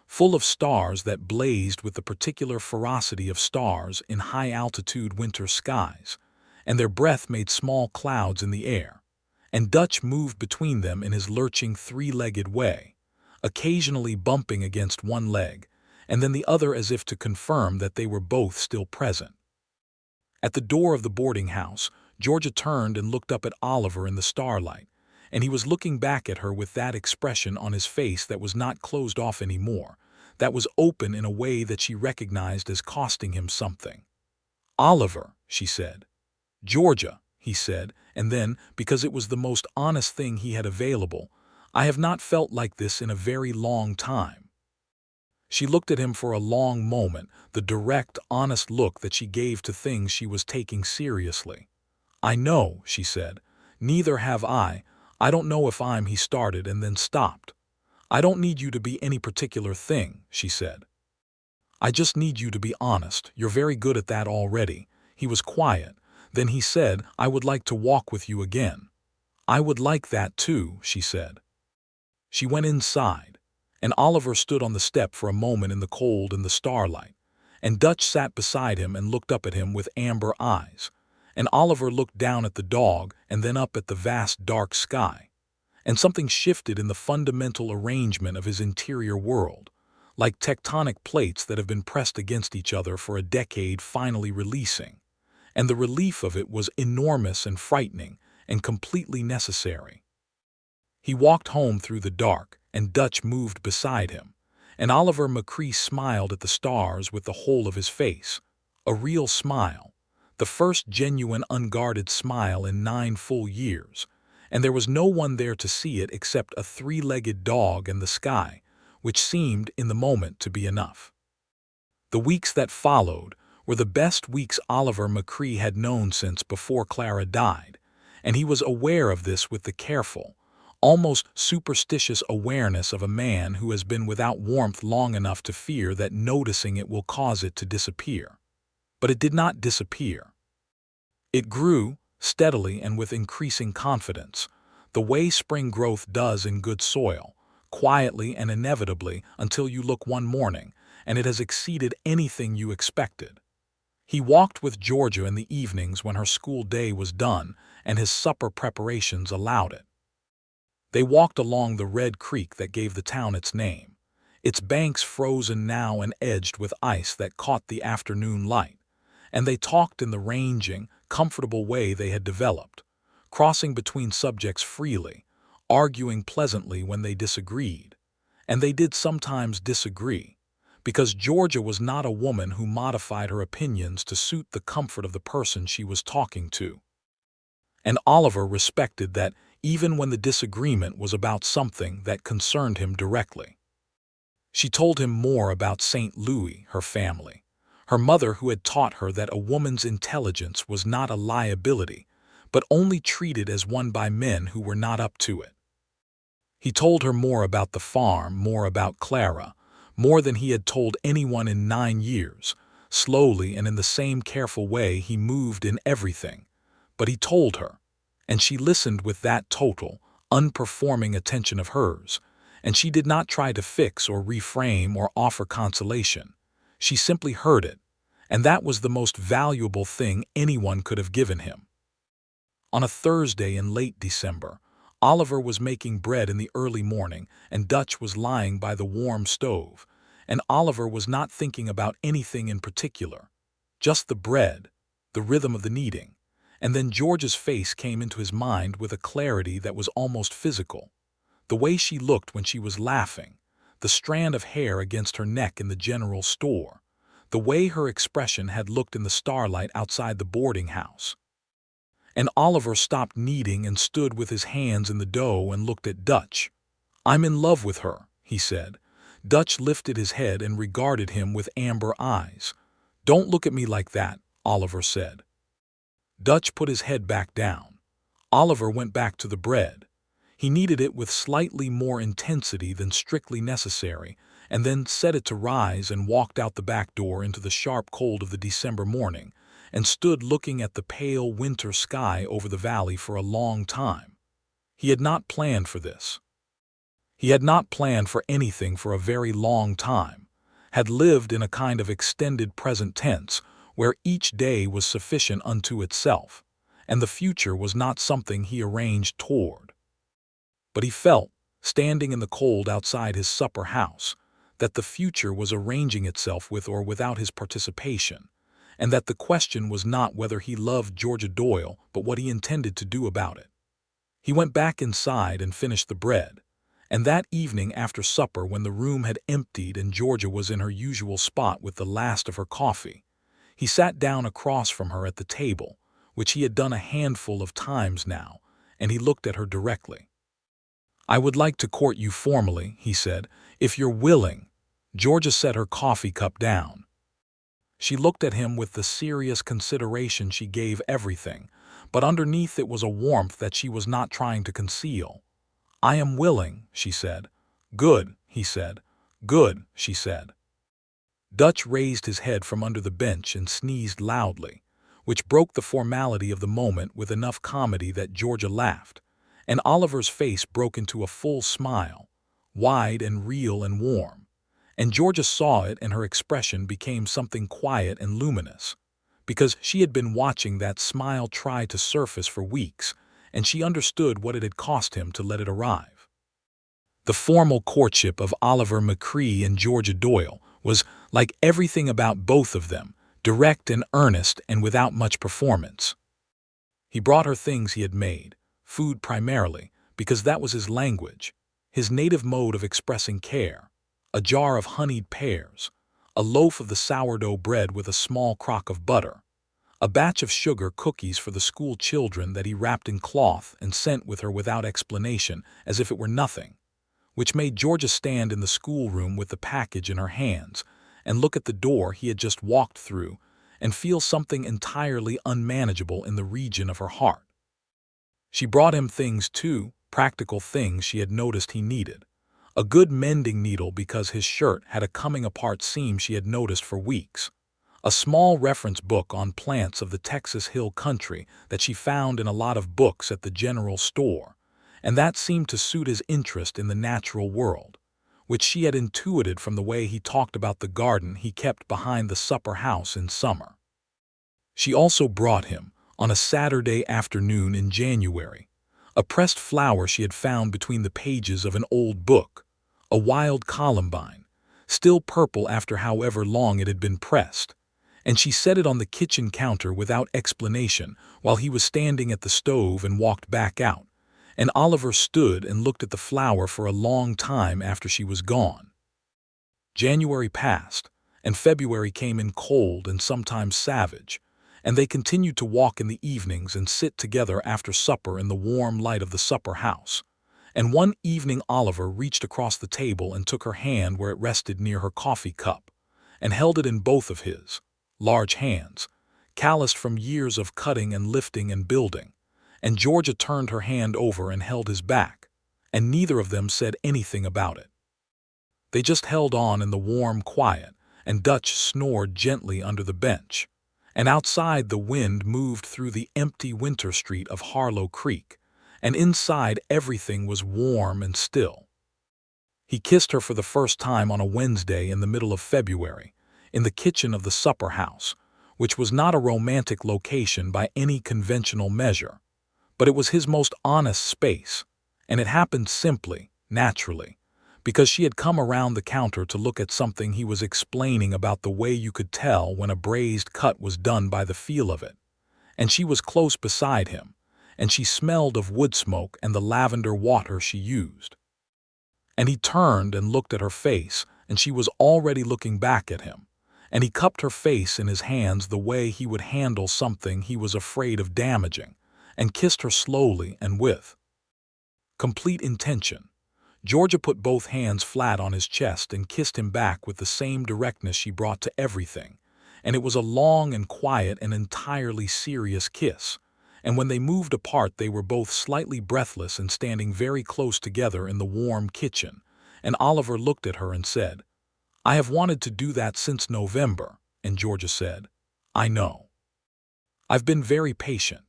full of stars that blazed with the particular ferocity of stars in high-altitude winter skies, and their breath made small clouds in the air, and Dutch moved between them in his lurching 3-legged way, occasionally bumping against one leg, and then the other as if to confirm that they were both still present. At the door of the boarding house, Georgia turned and looked up at Oliver in the starlight, and he was looking back at her with that expression on his face that was not closed off anymore, that was open in a way that she recognized as costing him something. "Oliver," she said. "Georgia," he said, and then, because it was the most honest thing he had available, "I have not felt like this in a very long time." She looked at him for a long moment, the direct, honest look that she gave to things she was taking seriously. "I know," she said. "Neither have I. I don't know if I'm," he started and then stopped. "I don't need you to be any particular thing," she said. "I just need you to be honest. You're very good at that already." He was quiet. Then he said, "I would like to walk with you again." "I would like that too," she said. She went inside, and Oliver stood on the step for a moment in the cold and the starlight, and Dutch sat beside him and looked up at him with amber eyes, and Oliver looked down at the dog and then up at the vast dark sky, and something shifted in the fundamental arrangement of his interior world, like tectonic plates that have been pressed against each other for a decade finally releasing, and the relief of it was enormous and frightening and completely necessary. He walked home through the dark, and Dutch moved beside him, and Oliver McCrae smiled at the stars with the whole of his face, a real smile, the first genuine unguarded smile in 9 full years, and there was no one there to see it except a 3-legged dog and the sky, which seemed, in the moment, to be enough. The weeks that followed were the best weeks Oliver McCrae had known since before Clara died, and he was aware of this with the careful, almost superstitious awareness of a man who has been without warmth long enough to fear that noticing it will cause it to disappear. But it did not disappear. It grew, steadily and with increasing confidence, the way spring growth does in good soil, quietly and inevitably until you look one morning, and it has exceeded anything you expected. He walked with Georgia in the evenings when her school day was done and his supper preparations allowed it. They walked along the red creek that gave the town its name, its banks frozen now and edged with ice that caught the afternoon light, and they talked in the ranging, comfortable way they had developed, crossing between subjects freely, arguing pleasantly when they disagreed. And they did sometimes disagree, because Georgia was not a woman who modified her opinions to suit the comfort of the person she was talking to. And Oliver respected that even when the disagreement was about something that concerned him directly. She told him more about St. Louis, her family, her mother who had taught her that a woman's intelligence was not a liability, but only treated as one by men who were not up to it. He told her more about the farm, more about Clara, more than he had told anyone in 9 years. Slowly and in the same careful way he moved in everything, but he told her, and she listened with that total, unperforming attention of hers, and she did not try to fix or reframe or offer consolation. She simply heard it, and that was the most valuable thing anyone could have given him. On a Thursday in late December, Oliver was making bread in the early morning, and Dutch was lying by the warm stove, and Oliver was not thinking about anything in particular, just the bread, the rhythm of the kneading. And then George's face came into his mind with a clarity that was almost physical. The way she looked when she was laughing, the strand of hair against her neck in the general store, the way her expression had looked in the starlight outside the boarding house. And Oliver stopped kneading and stood with his hands in the dough and looked at Dutch. "I'm in love with her," he said. Dutch lifted his head and regarded him with amber eyes. "Don't look at me like that," Oliver said. Dutch put his head back down. Oliver went back to the bread. He kneaded it with slightly more intensity than strictly necessary, and then set it to rise and walked out the back door into the sharp cold of the December morning, and stood looking at the pale winter sky over the valley for a long time. He had not planned for this. He had not planned for anything for a very long time, had lived in a kind of extended present tense, where each day was sufficient unto itself, and the future was not something he arranged toward. But he felt, standing in the cold outside his supper house, that the future was arranging itself with or without his participation, and that the question was not whether he loved Georgia Doyle but what he intended to do about it. He went back inside and finished the bread. And that evening after supper, when the room had emptied and Georgia was in her usual spot with the last of her coffee, he sat down across from her at the table, which he had done a handful of times now, and he looked at her directly. "I would like to court you formally," he said, "if you're willing." Georgia set her coffee cup down. She looked at him with the serious consideration she gave everything, but underneath it was a warmth that she was not trying to conceal. "I am willing," she said. "Good," he said. "Good," she said. Dutch raised his head from under the bench and sneezed loudly, which broke the formality of the moment with enough comedy that Georgia laughed, and Oliver's face broke into a full smile, wide and real and warm, and Georgia saw it and her expression became something quiet and luminous, because she had been watching that smile try to surface for weeks, and she understood what it had cost him to let it arrive. The formal courtship of Oliver McCrae and Georgia Doyle was, like everything about both of them, direct and earnest and without much performance. He brought her things he had made, food primarily, because that was his language, his native mode of expressing care, a jar of honeyed pears, a loaf of the sourdough bread with a small crock of butter, a batch of sugar cookies for the school children that he wrapped in cloth and sent with her without explanation as if it were nothing, which made Georgia stand in the schoolroom with the package in her hands and look at the door he had just walked through and feel something entirely unmanageable in the region of her heart. She brought him things too, practical things she had noticed he needed. A good mending needle because his shirt had a coming-apart seam she had noticed for weeks. A small reference book on plants of the Texas Hill Country that she found in a lot of books at the general store, and that seemed to suit his interest in the natural world, which she had intuited from the way he talked about the garden he kept behind the supper house in summer. She also brought him, on a Saturday afternoon in January, a pressed flower she had found between the pages of an old book, a wild columbine, still purple after however long it had been pressed, and she set it on the kitchen counter without explanation while he was standing at the stove and walked back out, and Oliver stood and looked at the flower for a long time after she was gone. January passed, and February came in cold and sometimes savage, and they continued to walk in the evenings and sit together after supper in the warm light of the supper house. And one evening Oliver reached across the table and took her hand where it rested near her coffee cup, and held it in both of his large hands, calloused from years of cutting and lifting and building, and Georgia turned her hand over and held his back, and neither of them said anything about it. They just held on in the warm quiet, and Dutch snored gently under the bench, and outside the wind moved through the empty winter street of Harlow Creek, and inside everything was warm and still. He kissed her for the first time on a Wednesday in the middle of February, in the kitchen of the supper house, which was not a romantic location by any conventional measure, but it was his most honest space, and it happened simply, naturally, because she had come around the counter to look at something he was explaining about the way you could tell when a braised cut was done by the feel of it, and she was close beside him, and she smelled of wood smoke and the lavender water she used. And he turned and looked at her face, and she was already looking back at him, and he cupped her face in his hands the way he would handle something he was afraid of damaging, and kissed her slowly and with complete intention. Georgia put both hands flat on his chest and kissed him back with the same directness she brought to everything, and it was a long and quiet and entirely serious kiss, and when they moved apart they were both slightly breathless and standing very close together in the warm kitchen, and Oliver looked at her and said, "I have wanted to do that since November," and Georgia said, "I know. I've been very patient."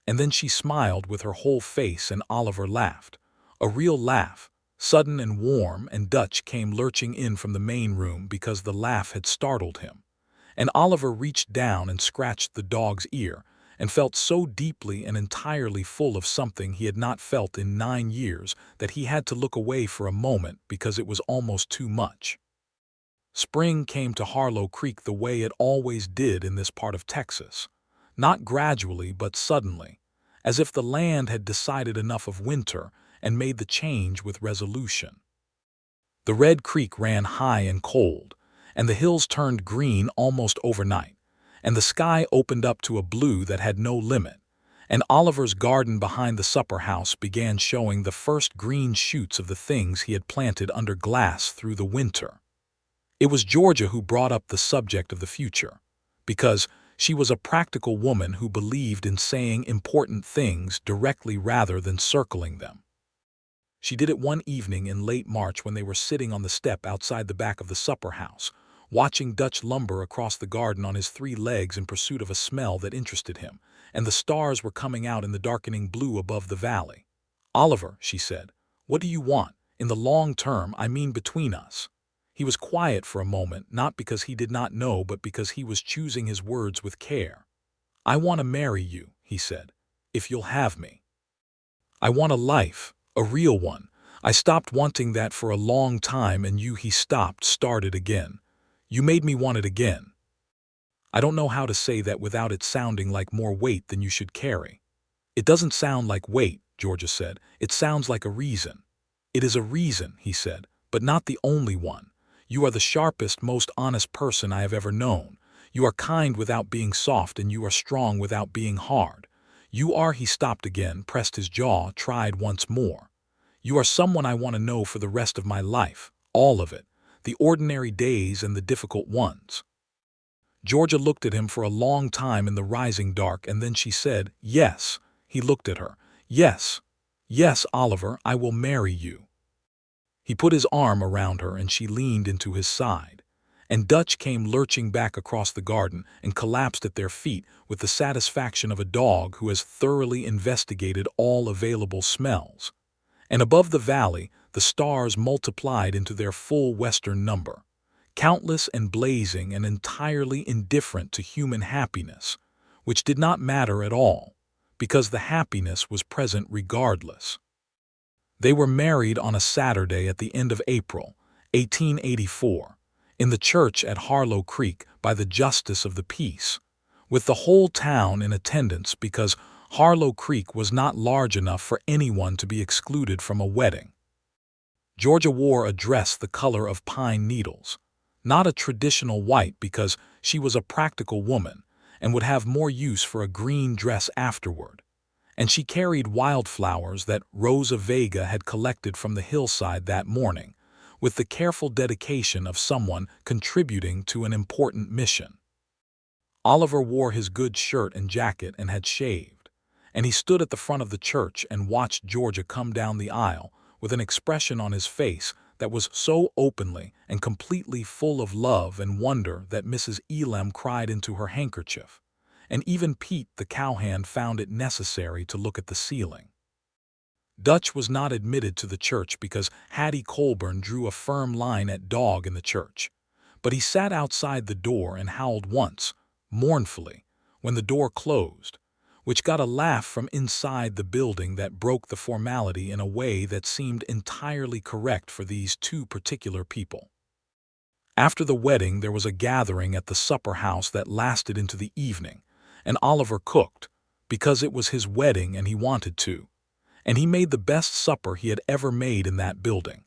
And then she smiled with her whole face and Oliver laughed, a real laugh, sudden and warm, and Dutch came lurching in from the main room because the laugh had startled him, and Oliver reached down and scratched the dog's ear and felt so deeply and entirely full of something he had not felt in 9 years that he had to look away for a moment because it was almost too much. Spring came to Harlow Creek the way it always did in this part of Texas, not gradually but suddenly, as if the land had decided enough of winter and made the change with resolution. The Red Creek ran high and cold, and the hills turned green almost overnight, and the sky opened up to a blue that had no limit, and Oliver's garden behind the supper house began showing the first green shoots of the things he had planted under glass through the winter. It was Georgia who brought up the subject of the future, because she was a practical woman who believed in saying important things directly rather than circling them. She did it one evening in late March when they were sitting on the step outside the back of the supper house, watching Dutch lumber across the garden on his 3 legs in pursuit of a smell that interested him, and the stars were coming out in the darkening blue above the valley. "Oliver," she said, "what do you want? In the long term, I mean between us." He was quiet for a moment, not because he did not know, but because he was choosing his words with care. "I want to marry you," he said, "if you'll have me. I want a life, a real one. I stopped wanting that for a long time, and he started again. You made me want it again. I don't know how to say that without it sounding like more weight than you should carry." "It doesn't sound like weight," Georgia said. "It sounds like a reason." "It is a reason," he said, "but not the only one. You are the sharpest, most honest person I have ever known. You are kind without being soft, and you are strong without being hard. You are—" He stopped again, pressed his jaw, tried once more. "You are someone I want to know for the rest of my life, all of it, the ordinary days and the difficult ones." Georgia looked at him for a long time in the rising dark, and then she said, "Yes." He looked at her. "Yes, yes, Oliver, I will marry you." He put his arm around her, and she leaned into his side. And Dutch came lurching back across the garden and collapsed at their feet with the satisfaction of a dog who has thoroughly investigated all available smells. And above the valley, the stars multiplied into their full western number, countless and blazing and entirely indifferent to human happiness, which did not matter at all, because the happiness was present regardless. They were married on a Saturday at the end of April, 1884, in the church at Harlow Creek by the Justice of the Peace, with the whole town in attendance because Harlow Creek was not large enough for anyone to be excluded from a wedding. Georgia wore a dress the color of pine needles, not a traditional white because she was a practical woman and would have more use for a green dress afterward. And she carried wildflowers that Rosa Vega had collected from the hillside that morning, with the careful dedication of someone contributing to an important mission. Oliver wore his good shirt and jacket and had shaved, and he stood at the front of the church and watched Georgia come down the aisle with an expression on his face that was so openly and completely full of love and wonder that Mrs. Elam cried into her handkerchief, and even Pete the cowhand found it necessary to look at the ceiling. Dutch was not admitted to the church because Hattie Colburn drew a firm line at dog in the church, but he sat outside the door and howled once, mournfully, when the door closed, which got a laugh from inside the building that broke the formality in a way that seemed entirely correct for these 2 particular people. After the wedding, there was a gathering at the supper house that lasted into the evening, and Oliver cooked, because it was his wedding and he wanted to, and he made the best supper he had ever made in that building,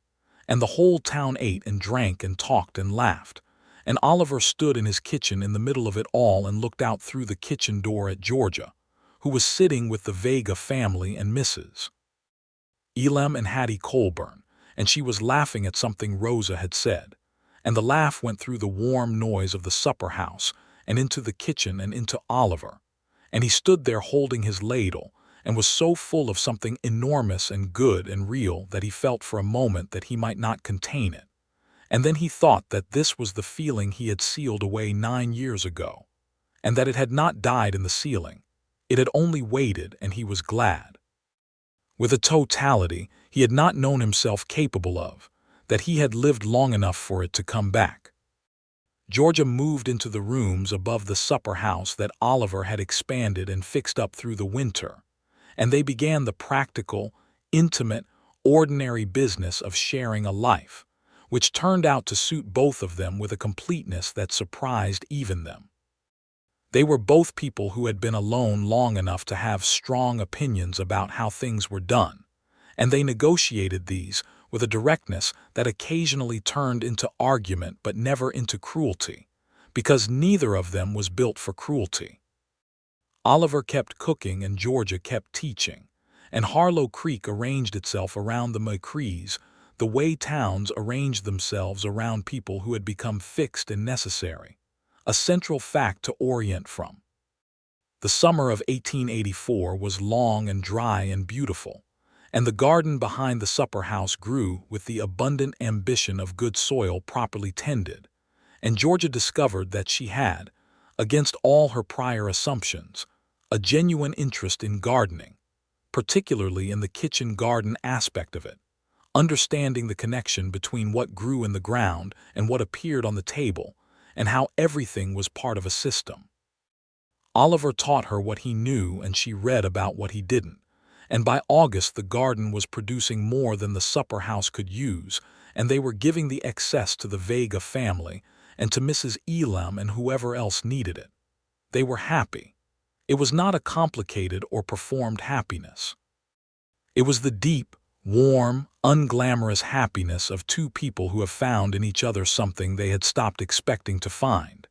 and the whole town ate and drank and talked and laughed, and Oliver stood in his kitchen in the middle of it all and looked out through the kitchen door at Georgia, who was sitting with the Vega family and Mrs. Elam and Hattie Colburn, and she was laughing at something Rosa had said, and the laugh went through the warm noise of the supper house and into the kitchen and into Oliver, and he stood there holding his ladle and was so full of something enormous and good and real that he felt for a moment that he might not contain it. And then he thought that this was the feeling he had sealed away 9 years ago, and that it had not died in the sealing. It had only waited, and he was glad. With a totality he had not known himself capable of, that he had lived long enough for it to come back. Georgia moved into the rooms above the supper house that Oliver had expanded and fixed up through the winter, and they began the practical, intimate, ordinary business of sharing a life, which turned out to suit both of them with a completeness that surprised even them. They were both people who had been alone long enough to have strong opinions about how things were done, and they negotiated these with a directness that occasionally turned into argument but never into cruelty, because neither of them was built for cruelty. Oliver kept cooking and Georgia kept teaching, and Harlow Creek arranged itself around the McCraes the way towns arranged themselves around people who had become fixed and necessary, a central fact to orient from. The summer of 1884 was long and dry and beautiful, and the garden behind the supper house grew with the abundant ambition of good soil properly tended, and Georgia discovered that she had, against all her prior assumptions, a genuine interest in gardening, particularly in the kitchen garden aspect of it, understanding the connection between what grew in the ground and what appeared on the table, and how everything was part of a system. Oliver taught her what he knew and she read about what he didn't, and by August the garden was producing more than the supper house could use, and they were giving the excess to the Vega family and to Mrs. Elam and whoever else needed it. They were happy. It was not a complicated or performed happiness. It was the deep, warm, unglamorous happiness of two people who have found in each other something they had stopped expecting to find,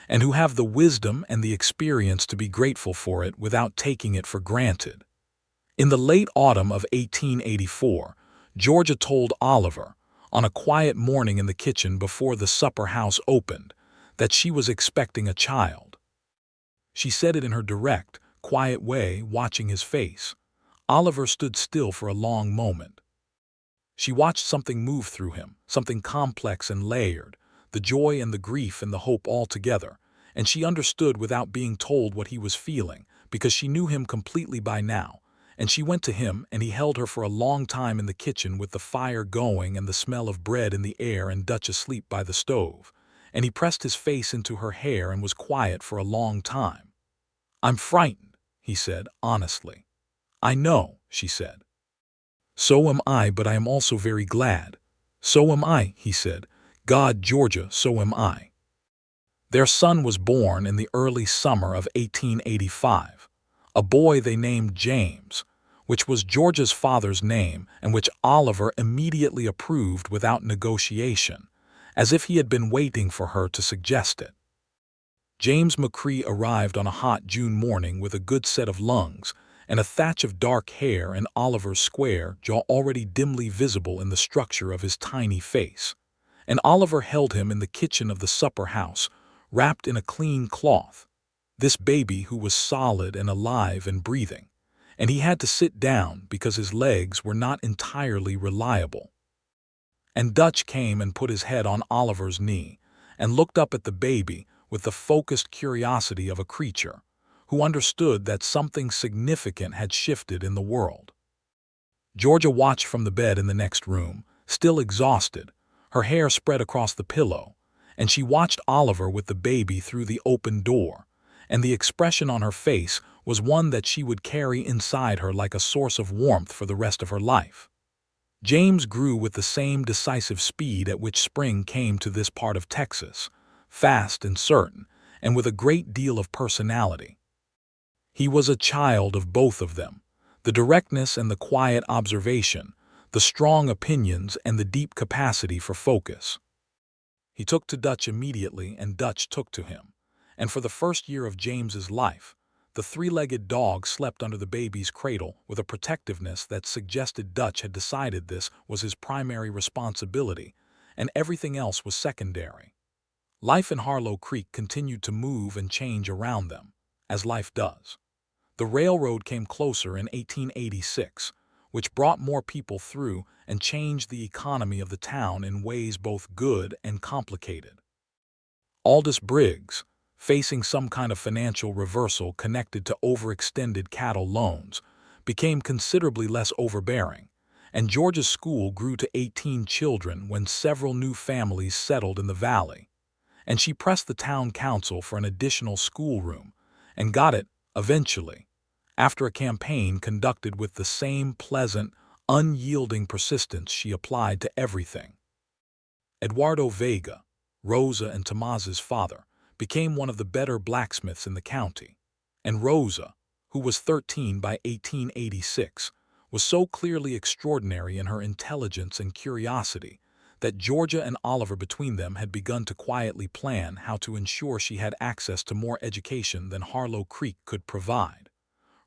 and who have the wisdom and the experience to be grateful for it without taking it for granted. In the late autumn of 1884, Georgia told Oliver, on a quiet morning in the kitchen before the supper house opened, that she was expecting a child. She said it in her direct, quiet way, watching his face. Oliver stood still for a long moment. She watched something move through him, something complex and layered, the joy and the grief and the hope all together, and she understood without being told what he was feeling, because she knew him completely by now, and she went to him and he held her for a long time in the kitchen with the fire going and the smell of bread in the air and Dutch asleep by the stove, and he pressed his face into her hair and was quiet for a long time. "I'm frightened," he said, honestly. "I know," she said. "So am I, but I am also very glad." "So am I," he said. "God, Georgia, so am I." Their son was born in the early summer of 1885, a boy they named James, which was Georgia's father's name and which Oliver immediately approved without negotiation, as if he had been waiting for her to suggest it. James McCrae arrived on a hot June morning with a good set of lungs and a thatch of dark hair and Oliver's square jaw already dimly visible in the structure of his tiny face, and Oliver held him in the kitchen of the supper house, wrapped in a clean cloth, this baby who was solid and alive and breathing, and he had to sit down because his legs were not entirely reliable. And Dutch came and put his head on Oliver's knee and looked up at the baby with the focused curiosity of a creature who understood that something significant had shifted in the world. Georgia watched from the bed in the next room, still exhausted, her hair spread across the pillow, and she watched Oliver with the baby through the open door, and the expression on her face was one that she would carry inside her like a source of warmth for the rest of her life. James grew with the same decisive speed at which spring came to this part of Texas, fast and certain, and with a great deal of personality. He was a child of both of them, the directness and the quiet observation, the strong opinions and the deep capacity for focus. He took to Dutch immediately and Dutch took to him, and for the first year of James's life, the three-legged dog slept under the baby's cradle with a protectiveness that suggested Dutch had decided this was his primary responsibility, and everything else was secondary. Life in Harlow Creek continued to move and change around them, as life does. The railroad came closer in 1886, which brought more people through and changed the economy of the town in ways both good and complicated. Aldous Briggs, facing some kind of financial reversal connected to overextended cattle loans, became considerably less overbearing, and Georgia's school grew to 18 children when several new families settled in the valley, and she pressed the town council for an additional schoolroom, and got it, eventually, after a campaign conducted with the same pleasant, unyielding persistence she applied to everything. Eduardo Vega, Rosa and Tomás's father, became one of the better blacksmiths in the county. And Rosa, who was 13 by 1886, was so clearly extraordinary in her intelligence and curiosity that Georgia and Oliver between them had begun to quietly plan how to ensure she had access to more education than Harlow Creek could provide,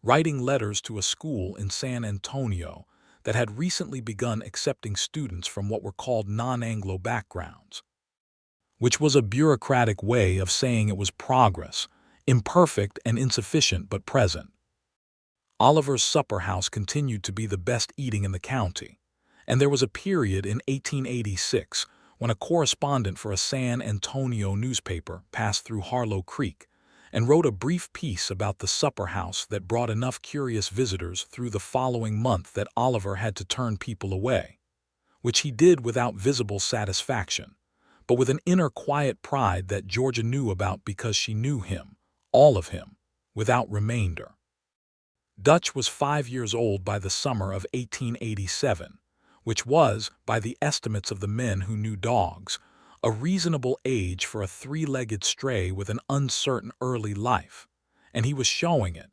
writing letters to a school in San Antonio that had recently begun accepting students from what were called non-Anglo backgrounds, which was a bureaucratic way of saying it was progress, imperfect and insufficient but present. Oliver's supper house continued to be the best eating in the county, and there was a period in 1886 when a correspondent for a San Antonio newspaper passed through Harlow Creek and wrote a brief piece about the supper house that brought enough curious visitors through the following month that Oliver had to turn people away, which he did without visible satisfaction, but with an inner quiet pride that Georgia knew about because she knew him, all of him, without remainder. Dutch was 5 years old by the summer of 1887, which was, by the estimates of the men who knew dogs, a reasonable age for a three-legged stray with an uncertain early life, and he was showing it,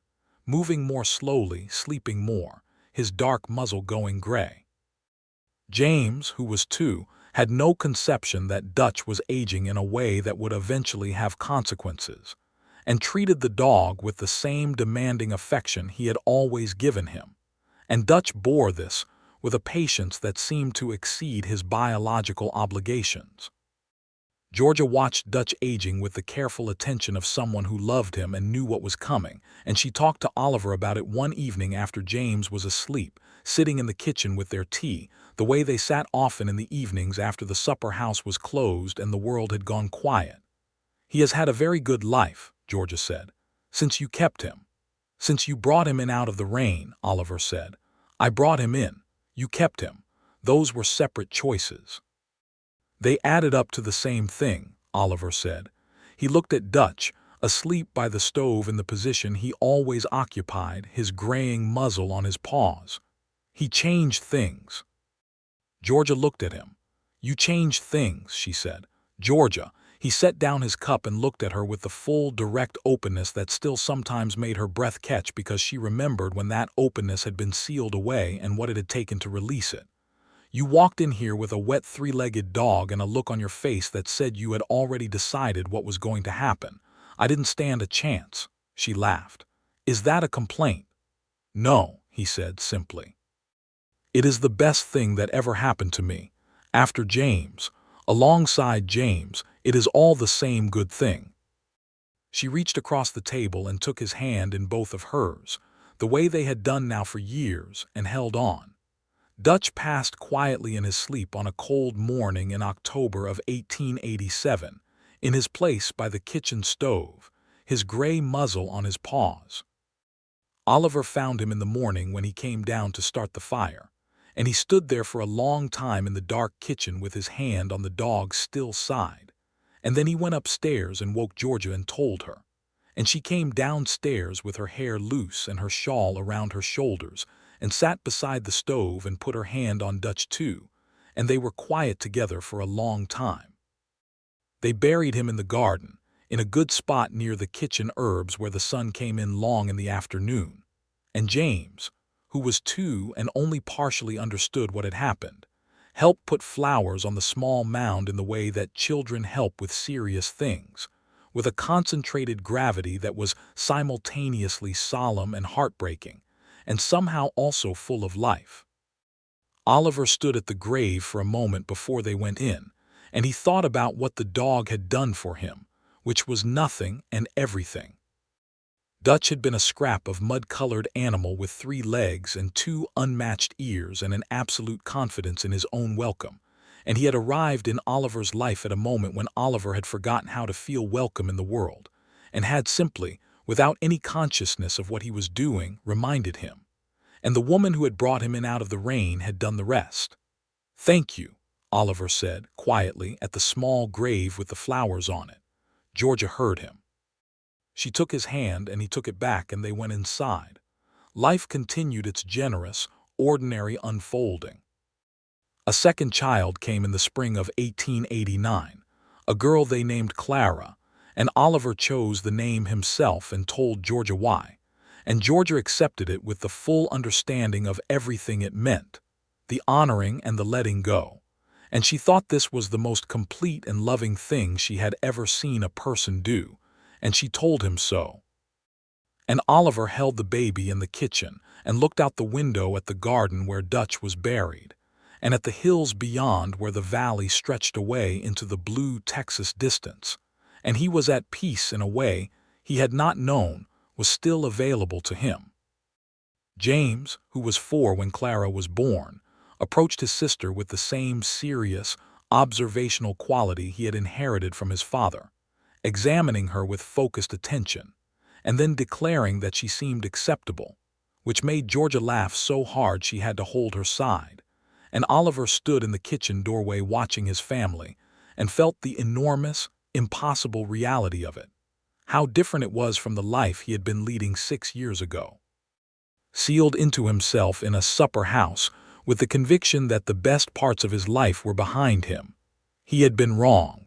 moving more slowly, sleeping more, his dark muzzle going gray. James, who was 2, had no conception that Dutch was aging in a way that would eventually have consequences, and treated the dog with the same demanding affection he had always given him, and Dutch bore this with a patience that seemed to exceed his biological obligations. Georgia watched Dutch aging with the careful attention of someone who loved him and knew what was coming, and she talked to Oliver about it one evening after James was asleep, sitting in the kitchen with their tea, the way they sat often in the evenings after the supper house was closed and the world had gone quiet. "He has had a very good life," Georgia said, "since you kept him." "Since you brought him in out of the rain," Oliver said. "I brought him in. You kept him. Those were separate choices." "They added up to the same thing," Oliver said. He looked at Dutch, asleep by the stove in the position he always occupied, his graying muzzle on his paws. "He changed things." Georgia looked at him. "You changed things," she said. "Georgia." He set down his cup and looked at her with the full, direct openness that still sometimes made her breath catch because she remembered when that openness had been sealed away and what it had taken to release it. "You walked in here with a wet three-legged dog and a look on your face that said you had already decided what was going to happen. I didn't stand a chance." She laughed. "Is that a complaint?" "No," he said simply. "It is the best thing that ever happened to me. After James, alongside James, it is all the same good thing." She reached across the table and took his hand in both of hers, the way they had done now for years, and held on. Dutch passed quietly in his sleep on a cold morning in October of 1887, in his place by the kitchen stove, his gray muzzle on his paws. Oliver found him in the morning when he came down to start the fire, and he stood there for a long time in the dark kitchen with his hand on the dog's still side, and then he went upstairs and woke Georgia and told her, and she came downstairs with her hair loose and her shawl around her shoulders, and sat beside the stove and put her hand on Dutch too, and they were quiet together for a long time. They buried him in the garden, in a good spot near the kitchen herbs where the sun came in long in the afternoon, and James, who was 2 and only partially understood what had happened, helped put flowers on the small mound in the way that children help with serious things, with a concentrated gravity that was simultaneously solemn and heartbreaking, and somehow also full of life. Oliver stood at the grave for a moment before they went in, and he thought about what the dog had done for him, which was nothing and everything. Dutch had been a scrap of mud-colored animal with 3 legs and 2 unmatched ears and an absolute confidence in his own welcome, and he had arrived in Oliver's life at a moment when Oliver had forgotten how to feel welcome in the world, and had simply, without any consciousness of what he was doing, reminded him. And the woman who had brought him in out of the rain had done the rest. "Thank you," Oliver said, quietly, at the small grave with the flowers on it. Georgia heard him. She took his hand and he took it back and they went inside. Life continued its generous, ordinary unfolding. A second child came in the spring of 1889, a girl they named Clara, and Oliver chose the name himself and told Georgia why. And Georgia accepted it with the full understanding of everything it meant, the honoring and the letting go. And she thought this was the most complete and loving thing she had ever seen a person do, and she told him so. And Oliver held the baby in the kitchen and looked out the window at the garden where Dutch was buried, and at the hills beyond where the valley stretched away into the blue Texas distance. And he was at peace in a way he had not known was still available to him. James, who was 4 when Clara was born, approached his sister with the same serious, observational quality he had inherited from his father, examining her with focused attention, and then declaring that she seemed acceptable, which made Georgia laugh so hard she had to hold her side. And Oliver stood in the kitchen doorway watching his family and felt the enormous, impossible reality of it. How different it was from the life he had been leading 6 years ago. Sealed into himself in a supper house with the conviction that the best parts of his life were behind him. He had been wrong.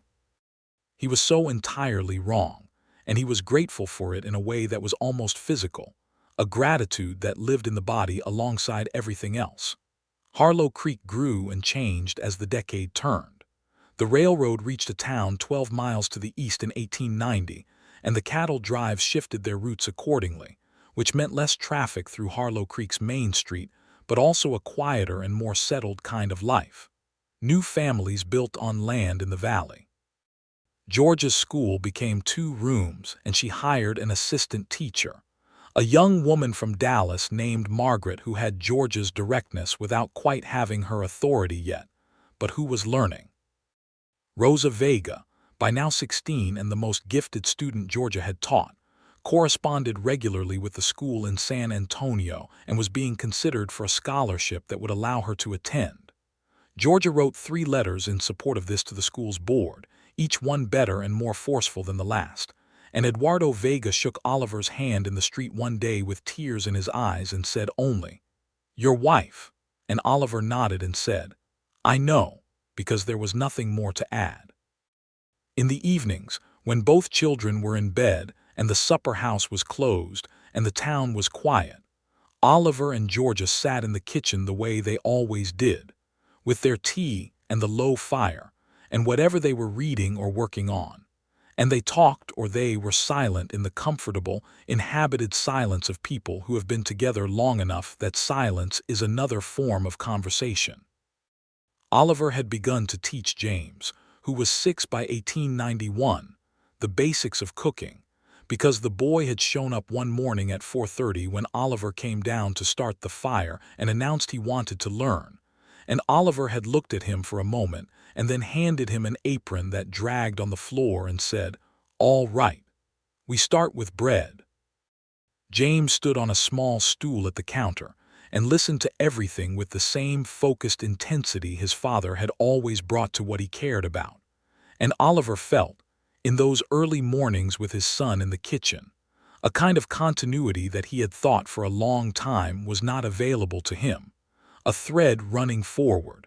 He was so entirely wrong, and he was grateful for it in a way that was almost physical, a gratitude that lived in the body alongside everything else. Harlow Creek grew and changed as the decade turned. The railroad reached a town 12 miles to the east in 1890, and the cattle drives shifted their routes accordingly, which meant less traffic through Harlow Creek's main street, but also a quieter and more settled kind of life. New families built on land in the valley. Georgia's school became 2 rooms, and she hired an assistant teacher, a young woman from Dallas named Margaret who had Georgia's directness without quite having her authority yet, but who was learning. Rosa Vega, by now 16 and the most gifted student Georgia had taught, corresponded regularly with the school in San Antonio and was being considered for a scholarship that would allow her to attend. Georgia wrote 3 letters in support of this to the school's board, each one better and more forceful than the last, and Eduardo Vega shook Oliver's hand in the street one day with tears in his eyes and said only, "Your wife," and Oliver nodded and said, "I know," because there was nothing more to add. In the evenings, when both children were in bed and the supper house was closed and the town was quiet, Oliver and Georgia sat in the kitchen the way they always did, with their tea and the low fire and whatever they were reading or working on, and they talked or they were silent in the comfortable, inhabited silence of people who have been together long enough that silence is another form of conversation. Oliver had begun to teach James, who was 6 by 1891, the basics of cooking, because the boy had shown up one morning at 4:30 when Oliver came down to start the fire and announced he wanted to learn, and Oliver had looked at him for a moment and then handed him an apron that dragged on the floor and said, "All right, we start with bread." James stood on a small stool at the counter and listened to everything with the same focused intensity his father had always brought to what he cared about. And Oliver felt, in those early mornings with his son in the kitchen, a kind of continuity that he had thought for a long time was not available to him, a thread running forward,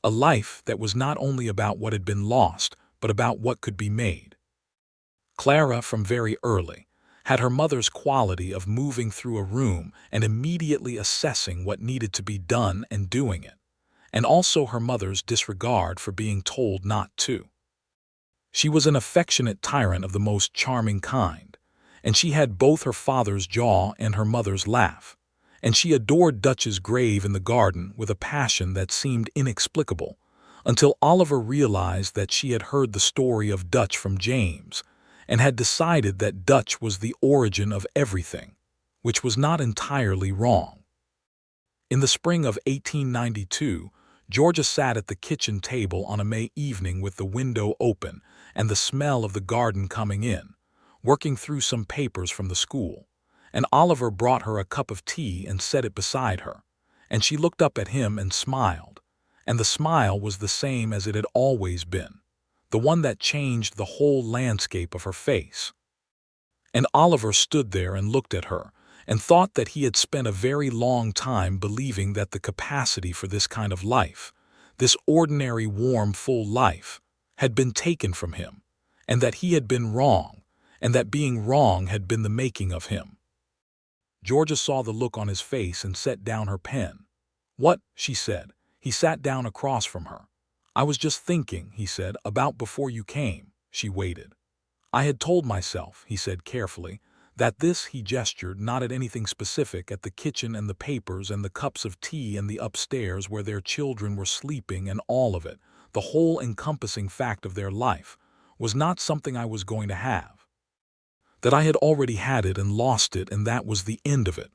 a life that was not only about what had been lost, but about what could be made. Clara, from very early, had her mother's quality of moving through a room and immediately assessing what needed to be done and doing it, and also her mother's disregard for being told not to. She was an affectionate tyrant of the most charming kind, and she had both her father's jaw and her mother's laugh, and she adored Dutch's grave in the garden with a passion that seemed inexplicable, until Oliver realized that she had heard the story of Dutch from James, and had decided that Dutch was the origin of everything, which was not entirely wrong. In the spring of 1892, Georgia sat at the kitchen table on a May evening with the window open and the smell of the garden coming in, working through some papers from the school, and Oliver brought her a cup of tea and set it beside her, and she looked up at him and smiled, and the smile was the same as it had always been, the one that changed the whole landscape of her face. And Oliver stood there and looked at her, and thought that he had spent a very long time believing that the capacity for this kind of life, this ordinary, warm, full life, had been taken from him, and that he had been wrong, and that being wrong had been the making of him. Georgia saw the look on his face and set down her pen. "What?" she said. He sat down across from her. "I was just thinking," he said, "about before you came." She waited. "I had told myself," he said carefully, "that this," he gestured, not at anything specific, at the kitchen and the papers and the cups of tea and the upstairs where their children were sleeping and all of it, the whole encompassing fact of their life, was not something I was going to have. That I had already had it and lost it, and that was the end of it.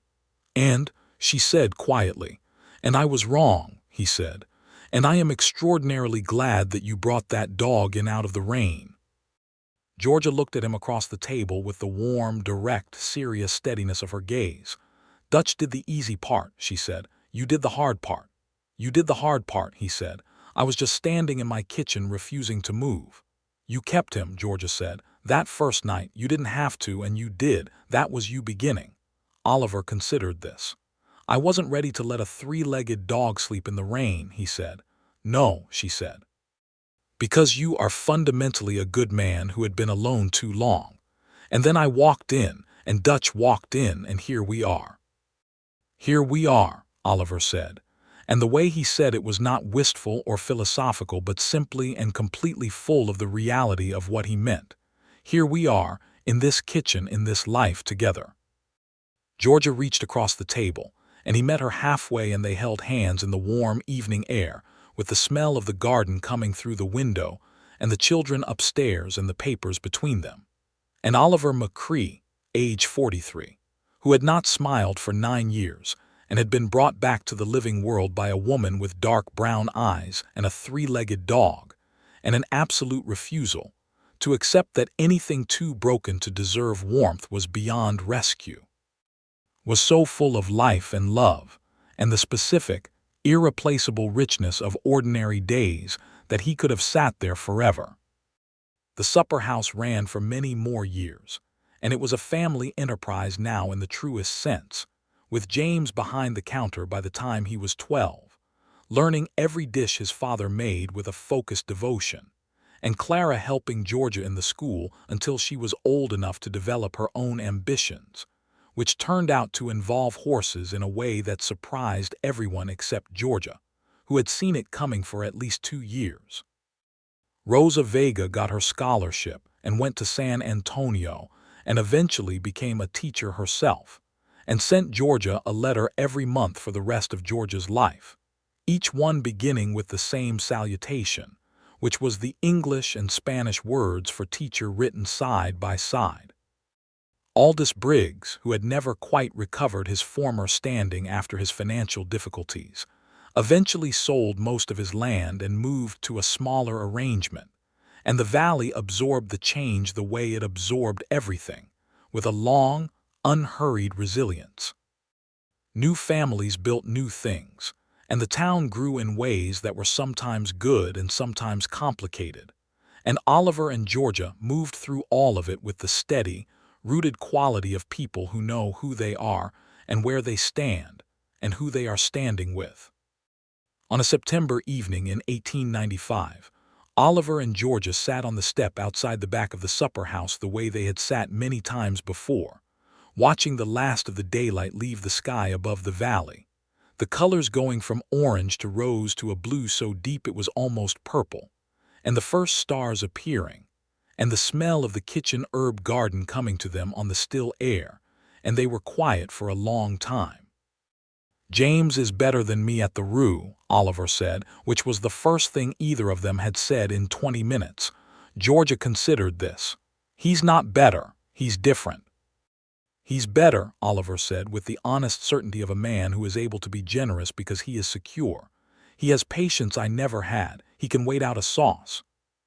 And," she said quietly, "and I was wrong," he said, "and I am extraordinarily glad that you brought that dog in out of the rain." Georgia looked at him across the table with the warm, direct, serious steadiness of her gaze. "Dutch did the easy part," she said. "You did the hard part." "You did the hard part," he said. "I was just standing in my kitchen refusing to move." "You kept him," Georgia said. "That first night, you didn't have to, and you did. That was you beginning." Oliver considered this. "I wasn't ready to let a three-legged dog sleep in the rain," he said. "No," she said. "Because you are fundamentally a good man who had been alone too long. And then I walked in, and Dutch walked in, and here we are." "Here we are," Oliver said. And the way he said it was not wistful or philosophical, but simply and completely full of the reality of what he meant. "Here we are, in this kitchen, in this life together." Georgia reached across the table, and he met her halfway, and they held hands in the warm evening air, with the smell of the garden coming through the window, and the children upstairs and the papers between them. And Oliver McCrae, age 43, who had not smiled for 9 years, and had been brought back to the living world by a woman with dark brown eyes and a three-legged dog, and an absolute refusal to accept that anything too broken to deserve warmth was beyond rescue, was so full of life and love, and the specific, irreplaceable richness of ordinary days that he could have sat there forever. The supper house ran for many more years, and it was a family enterprise now in the truest sense, with James behind the counter by the time he was 12, learning every dish his father made with a focused devotion, and Clara helping Georgia in the school until she was old enough to develop her own ambitions, which turned out to involve horses in a way that surprised everyone except Georgia, who had seen it coming for at least 2 years. Rosa Vega got her scholarship and went to San Antonio and eventually became a teacher herself, and sent Georgia a letter every month for the rest of Georgia's life, each one beginning with the same salutation, which was the English and Spanish words for teacher written side by side. Aldous Briggs, who had never quite recovered his former standing after his financial difficulties, eventually sold most of his land and moved to a smaller arrangement, and the valley absorbed the change the way it absorbed everything, with a long, unhurried resilience. New families built new things, and the town grew in ways that were sometimes good and sometimes complicated, and Oliver and Georgia moved through all of it with the steady, rooted quality of people who know who they are and where they stand and who they are standing with. On a September evening in 1895, Oliver and Georgia sat on the step outside the back of the supper house the way they had sat many times before, watching the last of the daylight leave the sky above the valley, the colors going from orange to rose to a blue so deep it was almost purple, and the first stars appearing, and the smell of the kitchen herb garden coming to them on the still air, and they were quiet for a long time. "James is better than me at the Roo," Oliver said, which was the first thing either of them had said in 20 minutes. Georgia considered this. "He's not better, he's different." "He's better," Oliver said, with the honest certainty of a man who is able to be generous because he is secure. "He has patience I never had. He can wait out a sauce."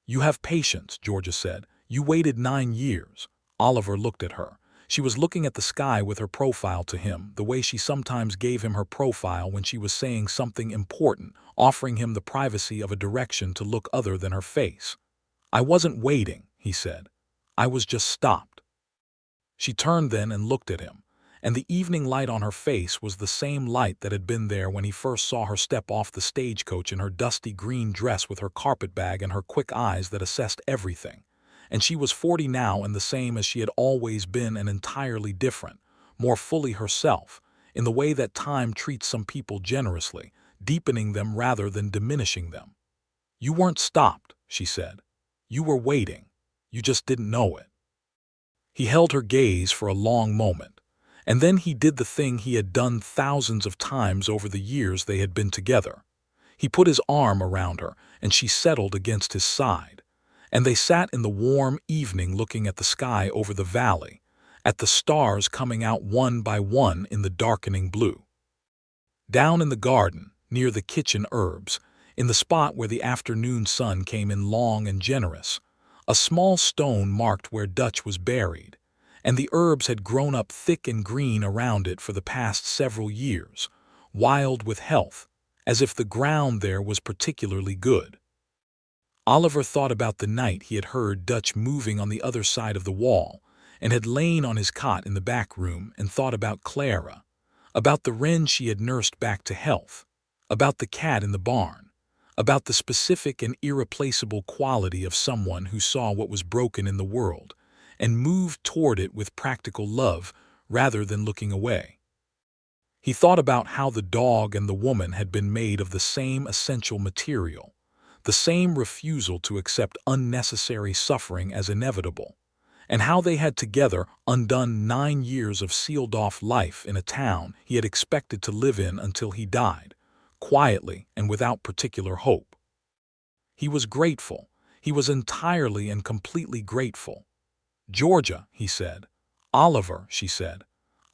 "You have patience," Georgia said. "You waited 9 years." Oliver looked at her. She was looking at the sky with her profile to him, the way she sometimes gave him her profile when she was saying something important, offering him the privacy of a direction to look other than her face. "I wasn't waiting," he said. "I was just stopped." She turned then and looked at him, and the evening light on her face was the same light that had been there when he first saw her step off the stagecoach in her dusty green dress with her carpet bag and her quick eyes that assessed everything, and she was 40 now and the same as she had always been and entirely different, more fully herself, in the way that time treats some people generously, deepening them rather than diminishing them. "You weren't stopped," she said. "You were waiting. You just didn't know it." He held her gaze for a long moment, and then he did the thing he had done thousands of times over the years they had been together. He put his arm around her, and she settled against his side, and they sat in the warm evening looking at the sky over the valley, at the stars coming out one by one in the darkening blue. Down in the garden, near the kitchen herbs, in the spot where the afternoon sun came in long and generous, a small stone marked where Dutch was buried, and the herbs had grown up thick and green around it for the past several years, wild with health, as if the ground there was particularly good. Oliver thought about the night he had heard Dutch moving on the other side of the wall, and had lain on his cot in the back room and thought about Clara, about the wren she had nursed back to health, about the cat in the barn, about the specific and irreplaceable quality of someone who saw what was broken in the world and moved toward it with practical love rather than looking away. He thought about how the dog and the woman had been made of the same essential material, the same refusal to accept unnecessary suffering as inevitable, and how they had together undone 9 years of sealed-off life in a town he had expected to live in until he died, quietly and without particular hope. He was grateful. He was entirely and completely grateful. "Georgia," he said. "Oliver," she said.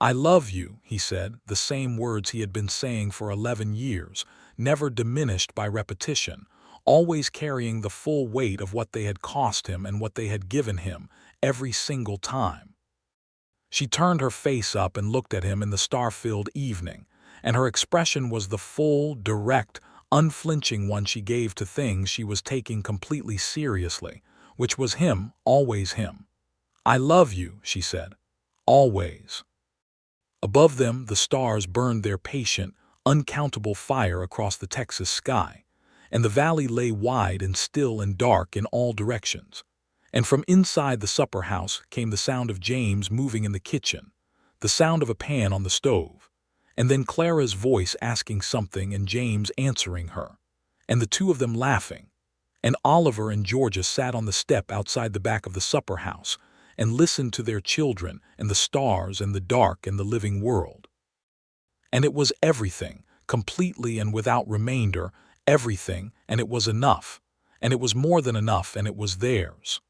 "I love you," he said, the same words he had been saying for 11 years, never diminished by repetition, always carrying the full weight of what they had cost him and what they had given him, every single time. She turned her face up and looked at him in the star-filled evening, and her expression was the full, direct, unflinching one she gave to things she was taking completely seriously, which was him, always him. "I love you," she said. "Always." Above them, the stars burned their patient, uncountable fire across the Texas sky, and the valley lay wide and still and dark in all directions. And from inside the supper house came the sound of James moving in the kitchen, the sound of a pan on the stove, and then Clara's voice asking something and James answering her, and the two of them laughing. And Oliver and Georgia sat on the step outside the back of the supper house and listened to their children and the stars and the dark and the living world. And it was everything, completely and without remainder, everything, and it was enough, and it was more than enough, and it was theirs.